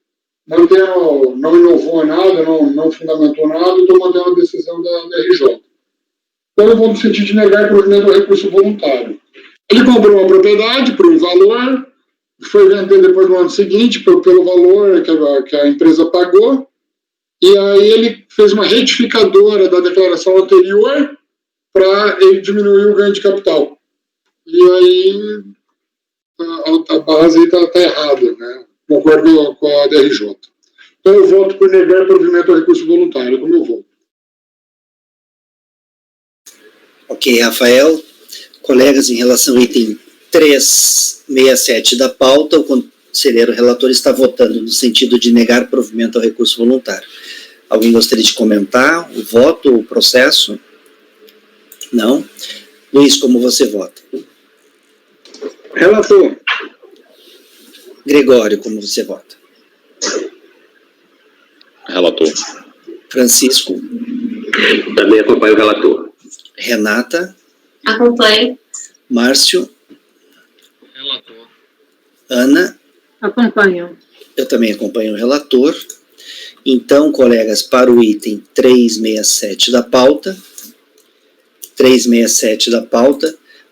mantendo, não inovou nada, não fundamentou nada, estou mantendo a decisão da RJ. Então, eu vou no sentido de negar o provimento do recurso voluntário. Ele comprou uma propriedade por um valor, foi vender depois no ano seguinte pelo valor que a empresa pagou, e aí ele fez uma retificadora da declaração anterior para ele diminuir o ganho de capital. E aí a base está errada, né? Concordo com a DRJ. Então eu voto por negar provimento ao recurso voluntário, como eu voto. Ok, Rafael. Colegas, em relação ao item 367 da pauta, o conselheiro relator está votando no sentido de negar provimento ao recurso voluntário. Alguém gostaria de comentar o voto, o processo? Não? Luiz, como você vota? Relator. Gregório, como você vota? Relator. Francisco? Também acompanho o relator. Renata? Acompanho. Márcio? Relator. Ana? Acompanho. Eu também acompanho o relator. Então, colegas, para o item 367 da pauta,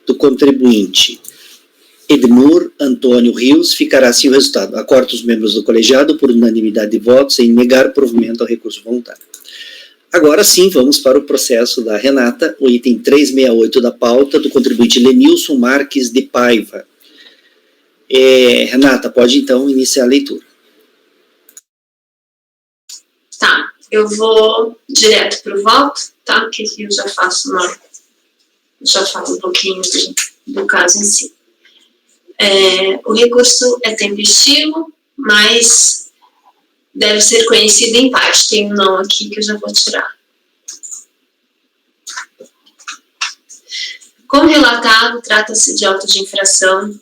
do contribuinte Edmur Antônio Rios, ficará assim o resultado. Acordo os membros do colegiado por unanimidade de votos em negar provimento ao recurso voluntário. Agora sim, vamos para o processo da Renata, o item 368 da pauta, do contribuinte Lenilson Marques de Paiva. Renata, pode então iniciar a leitura. Tá, eu vou direto para o voto, tá? Porque eu já faço um pouquinho do caso em si. O recurso é tempestivo, mas deve ser conhecido em parte. Tem um não aqui que eu já vou tirar. Como relatado, trata-se de auto de infração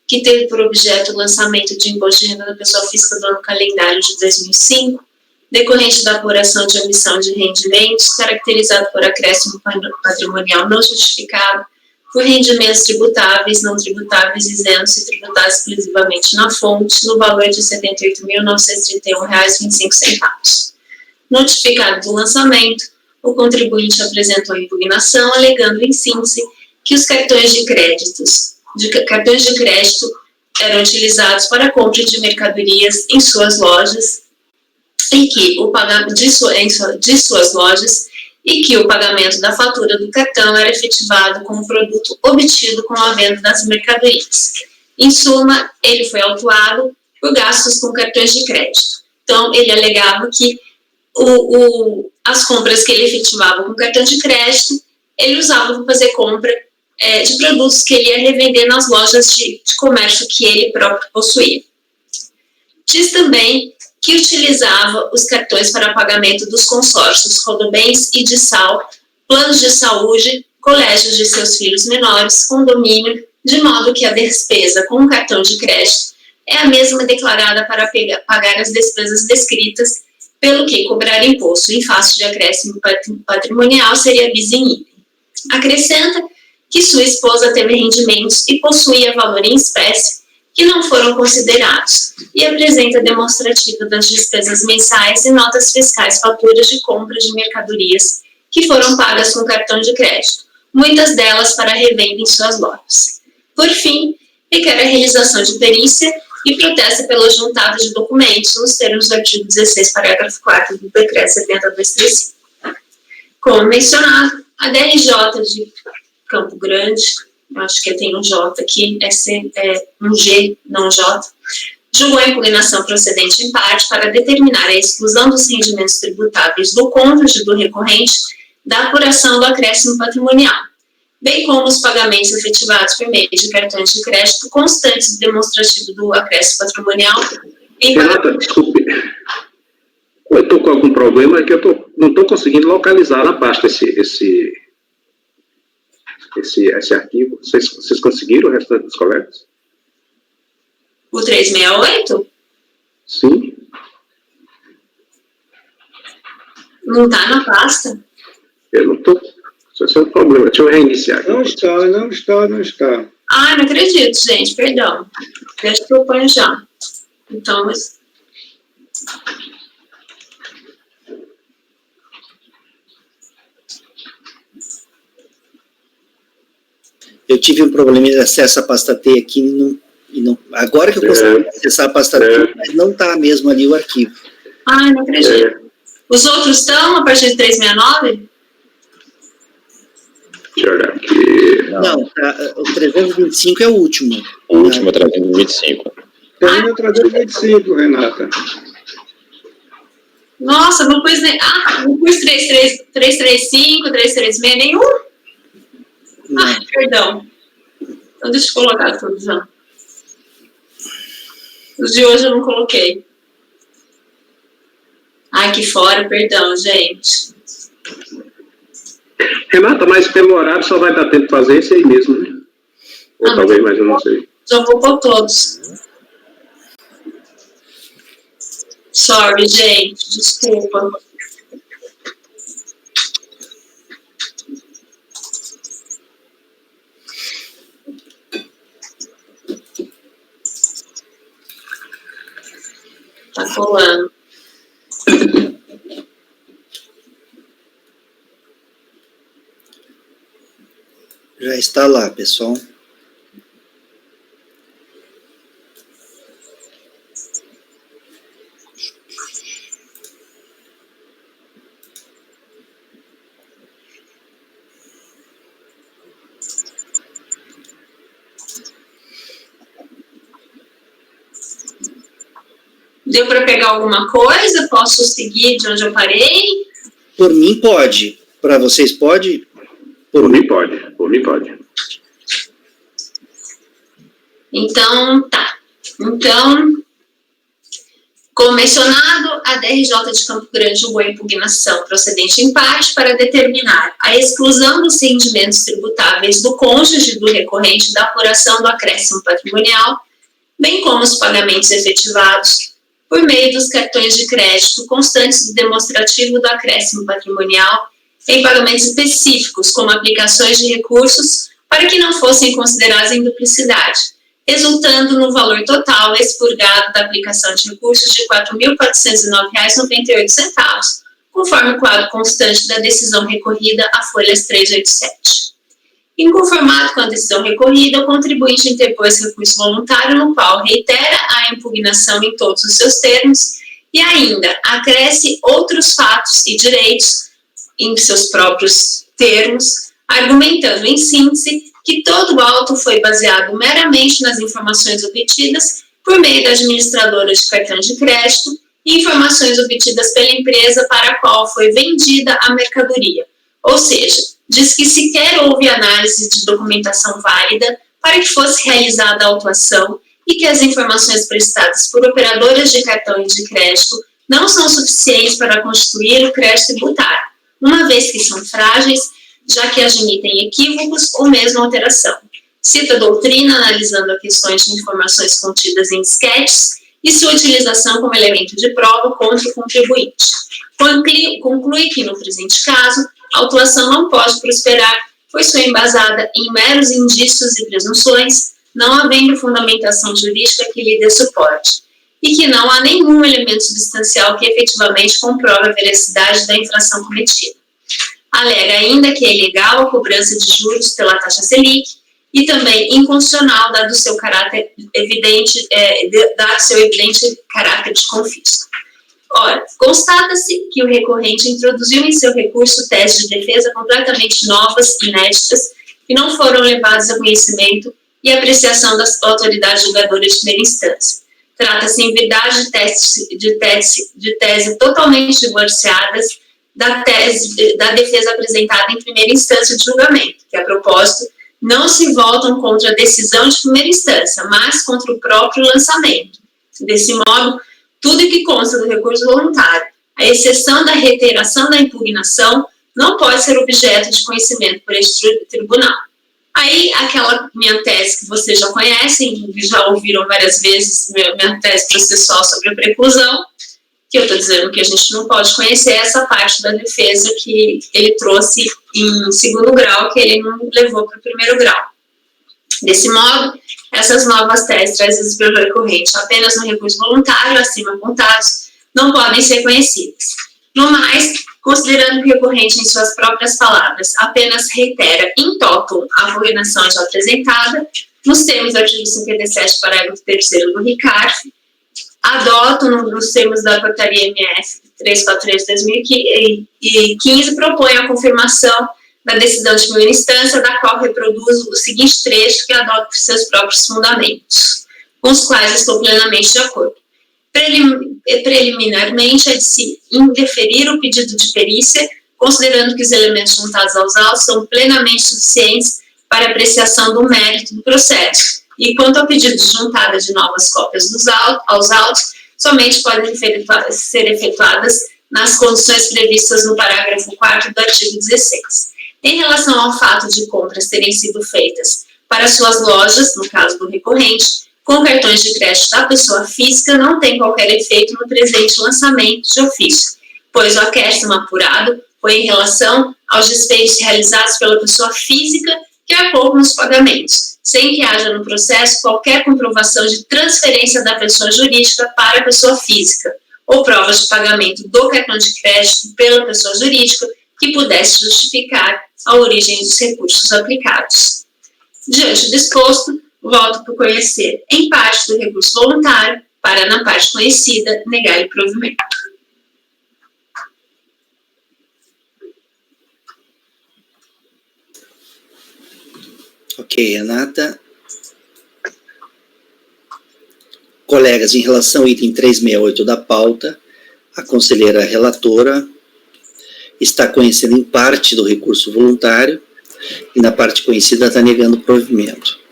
que teve por objeto o lançamento de imposto de renda da pessoa física do ano calendário de 2005, decorrente da apuração de omissão de rendimentos, caracterizado por acréscimo patrimonial não justificado, por rendimentos tributáveis, não tributáveis, isentos e tributados exclusivamente na fonte, no valor de R$ 78.931,25. Notificado do lançamento, o contribuinte apresentou a impugnação, alegando, em síntese, que os cartões de crédito eram utilizados para a compra de mercadorias em suas lojas e que o pagamento de suas lojas e que o pagamento da fatura do cartão era efetivado com o produto obtido com a venda das mercadorias. Em suma, ele foi autuado por gastos com cartões de crédito. Então, ele alegava que as compras que ele efetivava com cartão de crédito, ele usava para fazer compra de produtos que ele ia revender nas lojas de comércio que ele próprio possuía. Diz também que utilizava os cartões para pagamento dos consórcios Rodobens e de Sal, planos de saúde, colégios de seus filhos menores, condomínio, de modo que a despesa com o cartão de crédito é a mesma declarada para pagar as despesas descritas, pelo que cobrar imposto em face de acréscimo patrimonial seria bis in idem. Acrescenta que sua esposa teve rendimentos e possuía valor em espécie que não foram considerados, e apresenta demonstrativo das despesas mensais e notas fiscais, faturas de compra de mercadorias que foram pagas com cartão de crédito, muitas delas para revenda em suas lojas. Por fim, requer a realização de perícia e protesta pela juntada de documentos nos termos do artigo 16, parágrafo 4 do Decreto 70.235. Como mencionado, a DRJ de Campo Grande, acho que tem um J aqui, é um G, não J, julgou a impugnação procedente em parte para determinar a exclusão dos rendimentos tributáveis do cônjuge do recorrente da apuração do acréscimo patrimonial, bem como os pagamentos efetivados por meio de cartões de crédito constantes e demonstrativo do acréscimo patrimonial. Renata, desculpe. Eu estou com algum problema que não estou conseguindo localizar na pasta esse arquivo. Vocês conseguiram o restante dos colegas? O 368? Sim. Não está na pasta? Eu não estou. Esse é o problema. Deixa eu reiniciar aqui. Não está. Ah, não acredito, gente, perdão. Deixa que eu ponho já. Então, Eu tive um problema de acesso à pasta T aqui, e não, agora que eu consigo acessar a pasta T, mas não está mesmo ali o arquivo. Ah, não acredito. Os outros estão a partir de 369? Deixa eu olhar aqui. Não, o 325 é o último. O último é 325. Tem o 325, Renata. Nossa, não pus nem... Ah, não pus 335, 336, nenhum? Não. Ah, perdão. Então deixa eu colocar tudo já. Os de hoje eu não coloquei. Ai, que fora, perdão, gente. Renata, mas pelo horário só vai dar tempo de fazer esse aí mesmo, né? Ou talvez, mas eu não sei. Já vou pôr todos. Sorry, gente, desculpa. Tá colando. Já está lá, pessoal. Deu para pegar alguma coisa? Posso seguir de onde eu parei? Por mim pode. Para vocês pode? Por mim pode. Por mim pode. Então, tá. Então, como mencionado, a DRJ de Campo Grande julgou a impugnação procedente em parte para determinar a exclusão dos rendimentos tributáveis do cônjuge do recorrente da apuração do acréscimo patrimonial, bem como os pagamentos efetivados por meio dos cartões de crédito constantes do demonstrativo do acréscimo patrimonial em pagamentos específicos, como aplicações de recursos, para que não fossem considerados em duplicidade, resultando no valor total expurgado da aplicação de recursos de R$ 4.409,98, conforme o quadro constante da decisão recorrida a folhas 387. Inconformado com a decisão recorrida, o contribuinte interpôs recurso voluntário no qual reitera a impugnação em todos os seus termos e ainda acresce outros fatos e direitos em seus próprios termos, argumentando em síntese que todo o auto foi baseado meramente nas informações obtidas por meio da administradora de cartões de crédito e informações obtidas pela empresa para a qual foi vendida a mercadoria, ou seja, diz que sequer houve análise de documentação válida para que fosse realizada a autuação e que as informações prestadas por operadoras de cartões de crédito não são suficientes para constituir o crédito tributário, uma vez que são frágeis, já que admitem equívocos ou mesmo alteração. Cita a doutrina analisando as questões de informações contidas em disquetes e sua utilização como elemento de prova contra o contribuinte. Conclui que, no presente caso, a autuação não pode prosperar, pois foi embasada em meros indícios e presunções, não havendo fundamentação jurídica que lhe dê suporte, e que não há nenhum elemento substancial que efetivamente comprove a veracidade da infração cometida. Alega ainda que é ilegal a cobrança de juros pela taxa Selic e também inconstitucional, dado seu caráter evidente, caráter de confisco. Ora, constata-se que o recorrente introduziu em seu recurso teses de defesa completamente novas, inéditas, que não foram levadas a conhecimento e apreciação das autoridades julgadoras de primeira instância. Trata-se, em verdade, de tese totalmente divorciadas da defesa apresentada em primeira instância de julgamento, que, a propósito, não se voltam contra a decisão de primeira instância, mas contra o próprio lançamento. Desse modo, tudo que consta do recurso voluntário, à exceção da reiteração da impugnação, não pode ser objeto de conhecimento por este tribunal. Aí, aquela minha tese que vocês já conhecem, já ouviram várias vezes, minha tese processual sobre a preclusão, que eu estou dizendo que a gente não pode conhecer essa parte da defesa que ele trouxe em segundo grau, que ele não levou para o primeiro grau. Desse modo, essas novas teses trazidas pelo recorrente apenas no recurso voluntário, acima apontados, não podem ser conhecidas. No mais, considerando que o recorrente, em suas próprias palavras, apenas reitera in totum a condenação já apresentada, nos termos do artigo 57, parágrafo 3º do RICARF, adoto, nos termos da portaria MF 343 de 2015, propõe a confirmação da decisão de primeira instância, da qual reproduzo o seguinte trecho que adoto por seus próprios fundamentos, com os quais estou plenamente de acordo. Preliminarmente, é de se indeferir o pedido de perícia, considerando que os elementos juntados aos autos são plenamente suficientes para apreciação do mérito do processo. E quanto ao pedido de juntada de novas cópias aos autos, somente podem ser efetuadas nas condições previstas no parágrafo 4º do artigo 16. Em relação ao fato de compras terem sido feitas para suas lojas, no caso do recorrente, com cartões de crédito da pessoa física, não tem qualquer efeito no presente lançamento de ofício, pois o acréscimo apurado foi em relação aos despejos realizados pela pessoa física que arcou nos pagamentos, sem que haja no processo qualquer comprovação de transferência da pessoa jurídica para a pessoa física, ou provas de pagamento do cartão de crédito pela pessoa jurídica que pudesse justificar a origem dos recursos aplicados. Diante do exposto, voto por conhecer em parte do recurso voluntário, para, na parte conhecida, negar o provimento. Ok, Renata. Colegas, em relação ao item 368 da pauta, a conselheira relatora está conhecendo em parte do recurso voluntário e na parte conhecida está negando o provimento.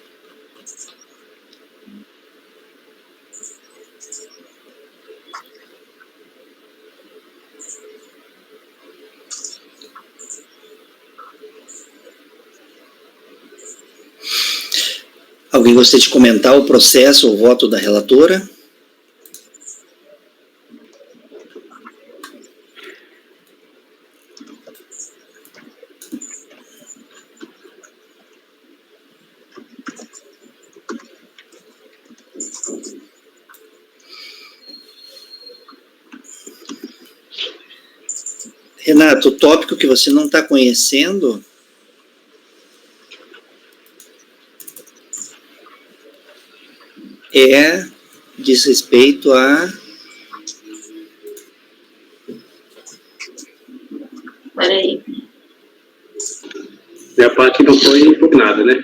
Alguém gostaria de comentar o processo ou o voto da relatora? Renato, o tópico que você não está conhecendo diz respeito a... Peraí. É a parte que não foi impugnada, né?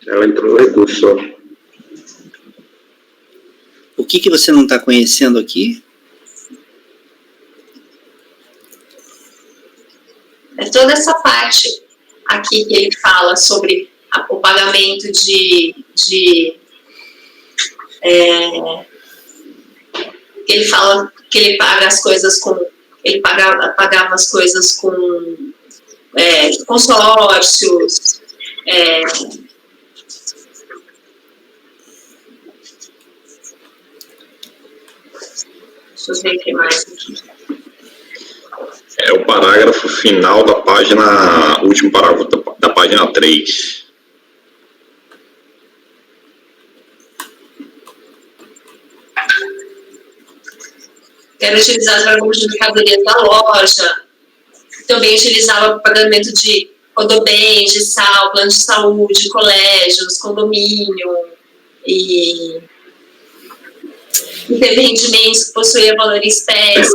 Ela entrou no recurso só. O que você não está conhecendo aqui? É toda essa parte aqui que ele fala sobre o pagamento ele fala que ele paga as coisas com... Ele pagava as coisas com consórcios, deixa eu ver o que mais aqui. É o parágrafo final da página, último parágrafo da página 3. eram utilizados para algumas mercadorias da loja, também utilizava para pagamento de rodobens, de sal, plano de saúde, colégios, condomínio, e teve rendimentos que possuíam valor em espécie,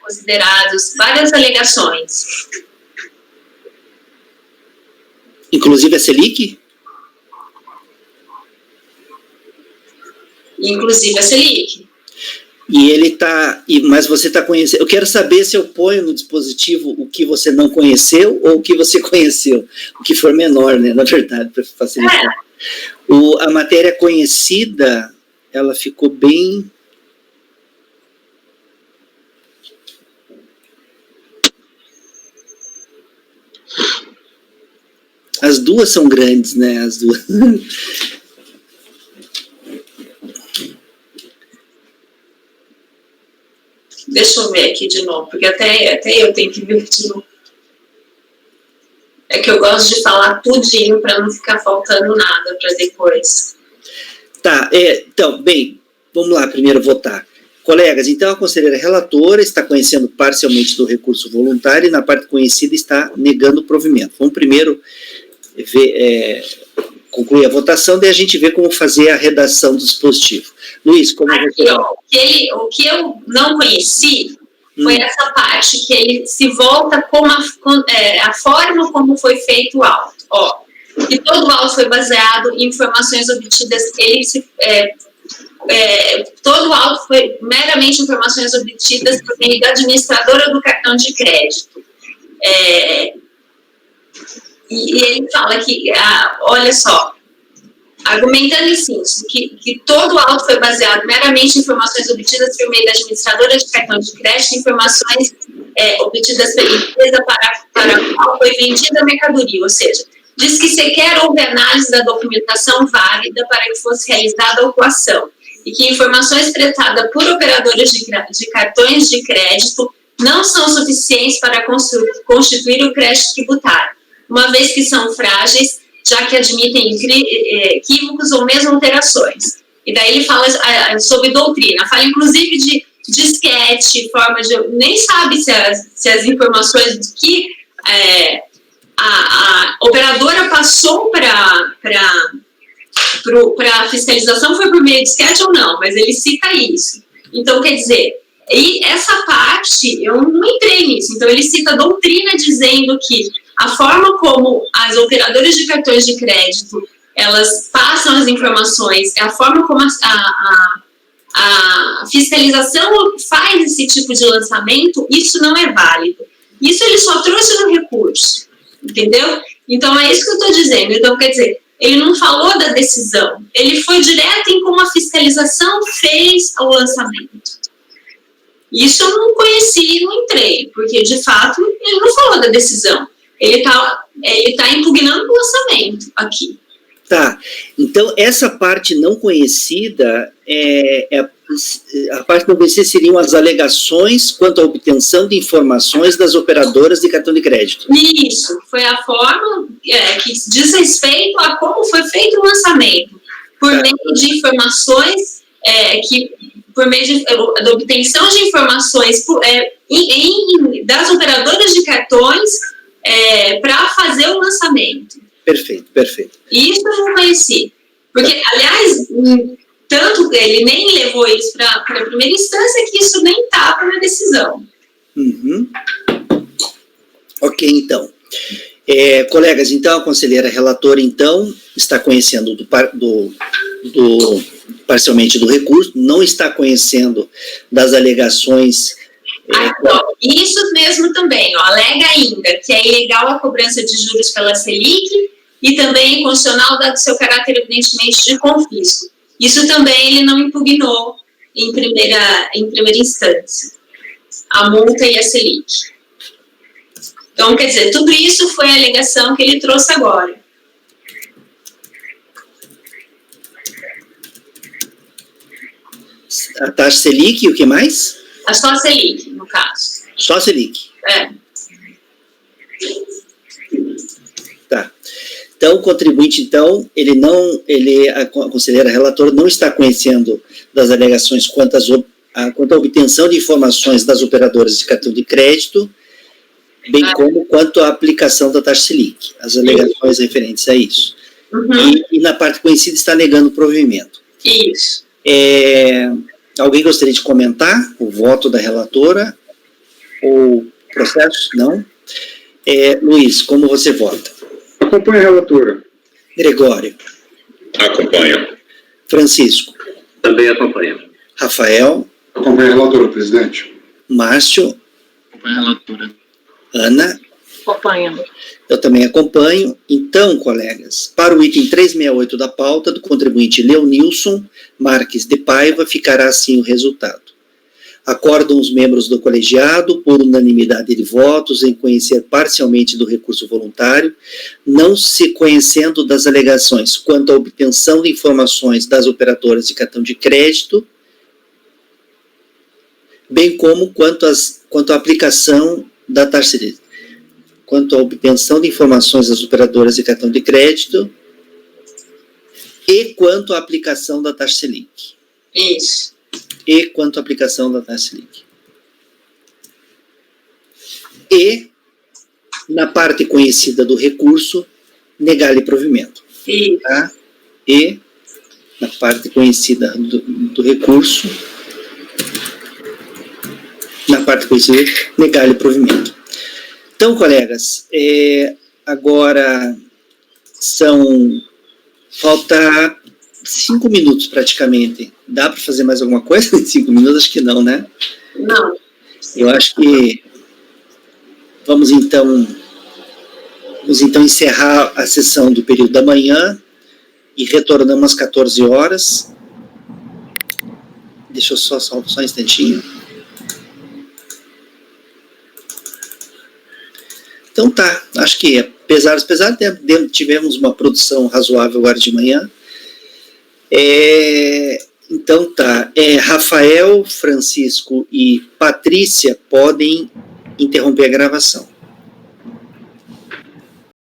considerados várias alegações. Inclusive a Selic? Inclusive a Selic. E ele está, mas você está conhecendo. Eu quero saber se eu ponho no dispositivo o que você não conheceu ou o que você conheceu, o que for menor, né? Na verdade, para facilitar. A matéria conhecida, ela ficou bem. As duas são grandes, né? As duas. Deixa eu ver aqui de novo, porque até eu tenho que ver de novo. É que eu gosto de falar tudinho para não ficar faltando nada para depois. Tá, então, bem, vamos lá primeiro votar. Colegas, então a conselheira relatora está conhecendo parcialmente do recurso voluntário e na parte conhecida está negando o provimento. Vamos primeiro ver, concluir a votação, daí a gente vê como fazer a redação do dispositivo. Luiz, como aqui, você... ó, o que eu não conheci foi essa parte que ele se volta com a forma como foi feito o auto. Ó, que todo o auto foi baseado em informações obtidas, todo o auto foi meramente informações obtidas por meio da administradora do cartão de crédito. E ele fala que, olha só, argumentando assim, que todo o auto foi baseado meramente em informações obtidas por meio da administradora de cartão de crédito, informações obtidas pela empresa para a qual foi vendida a mercadoria, ou seja, diz que sequer houve análise da documentação válida para que fosse realizada a autuação, e que informações prestadas por operadoras de cartões de crédito não são suficientes para constituir o crédito tributário, uma vez que são frágeis, já que admitem equívocos ou mesmo alterações. E daí ele fala sobre doutrina, fala inclusive de disquete, forma de... Nem sabe se as informações que a operadora passou para a fiscalização foi por meio de disquete ou não, mas ele cita isso. Então, quer dizer, e essa parte, eu não entrei nisso, então ele cita a doutrina dizendo que a forma como as operadoras de cartões de crédito, elas passam as informações, a forma como a fiscalização faz esse tipo de lançamento, isso não é válido. Isso ele só trouxe no recurso, entendeu? Então, é isso que eu estou dizendo. Então, quer dizer, ele não falou da decisão, ele foi direto em como a fiscalização fez o lançamento. Isso eu não conheci e não entrei, porque, de fato, ele não falou da decisão. Ele tá impugnando o lançamento aqui. Tá, então essa parte não conhecida, a parte não conhecida seriam as alegações quanto à obtenção de informações das operadoras de cartão de crédito. Isso, foi a forma que diz respeito a como foi feito o lançamento, por meio de informações, por meio da obtenção de informações das operadoras de cartões, para fazer o lançamento. Perfeito, perfeito. Isso eu não conheci. Porque, aliás, tanto ele nem levou isso para a primeira instância que isso nem estava na decisão. Uhum. Ok, então. Colegas, então, a conselheira relatora, então, está conhecendo parcialmente do recurso, não está conhecendo das alegações... Isso mesmo também, alega ainda que é ilegal a cobrança de juros pela Selic e também é inconstitucional dado seu caráter evidentemente de confisco. Isso também ele não impugnou em primeira instância, a multa e a Selic. Então, quer dizer, tudo isso foi a alegação que ele trouxe agora. A taxa Selic e o que mais? Só a Selic, no caso. Só a Selic? Tá. Então, o contribuinte, então, a conselheira relatora não está conhecendo das alegações quanto às quanto à obtenção de informações das operadoras de cartão de crédito, bem como quanto à aplicação da taxa Selic, as alegações referentes a isso. E na parte conhecida está negando o provimento. Isso. Alguém gostaria de comentar o voto da relatora ou o processo? Não? Luiz, como você vota? Acompanhe a relatora. Gregório. Acompanho. Francisco. Também acompanho. Rafael. Acompanhe a relatora, presidente. Márcio. Acompanha a relatora. Ana. Acompanhando. Eu também acompanho. Então, colegas, para o item 368 da pauta do contribuinte Leonilson Marques de Paiva, ficará assim o resultado. Acordam os membros do colegiado, por unanimidade de votos, em conhecer parcialmente do recurso voluntário, não se conhecendo das alegações quanto à obtenção de informações das operadoras de cartão de crédito, bem como quanto à aplicação da taxa Selic. Quanto à obtenção de informações das operadoras de cartão de crédito e quanto à aplicação da taxa Selic. Isso. E quanto à aplicação da taxa Selic. E, na parte conhecida do recurso, negar-lhe provimento. Isso. Tá? E, na parte conhecida do recurso, na parte conhecida, negar-lhe provimento. Então, colegas, agora falta 5 minutos praticamente. Dá para fazer mais alguma coisa em 5 minutos? Acho que não, né? Não. Eu acho que vamos então encerrar a sessão do período da manhã e retornamos às 14 horas. Deixa eu só um instantinho. Então tá, acho que apesar de tivemos uma produção razoável agora de manhã. Então tá, Rafael, Francisco e Patrícia podem interromper a gravação.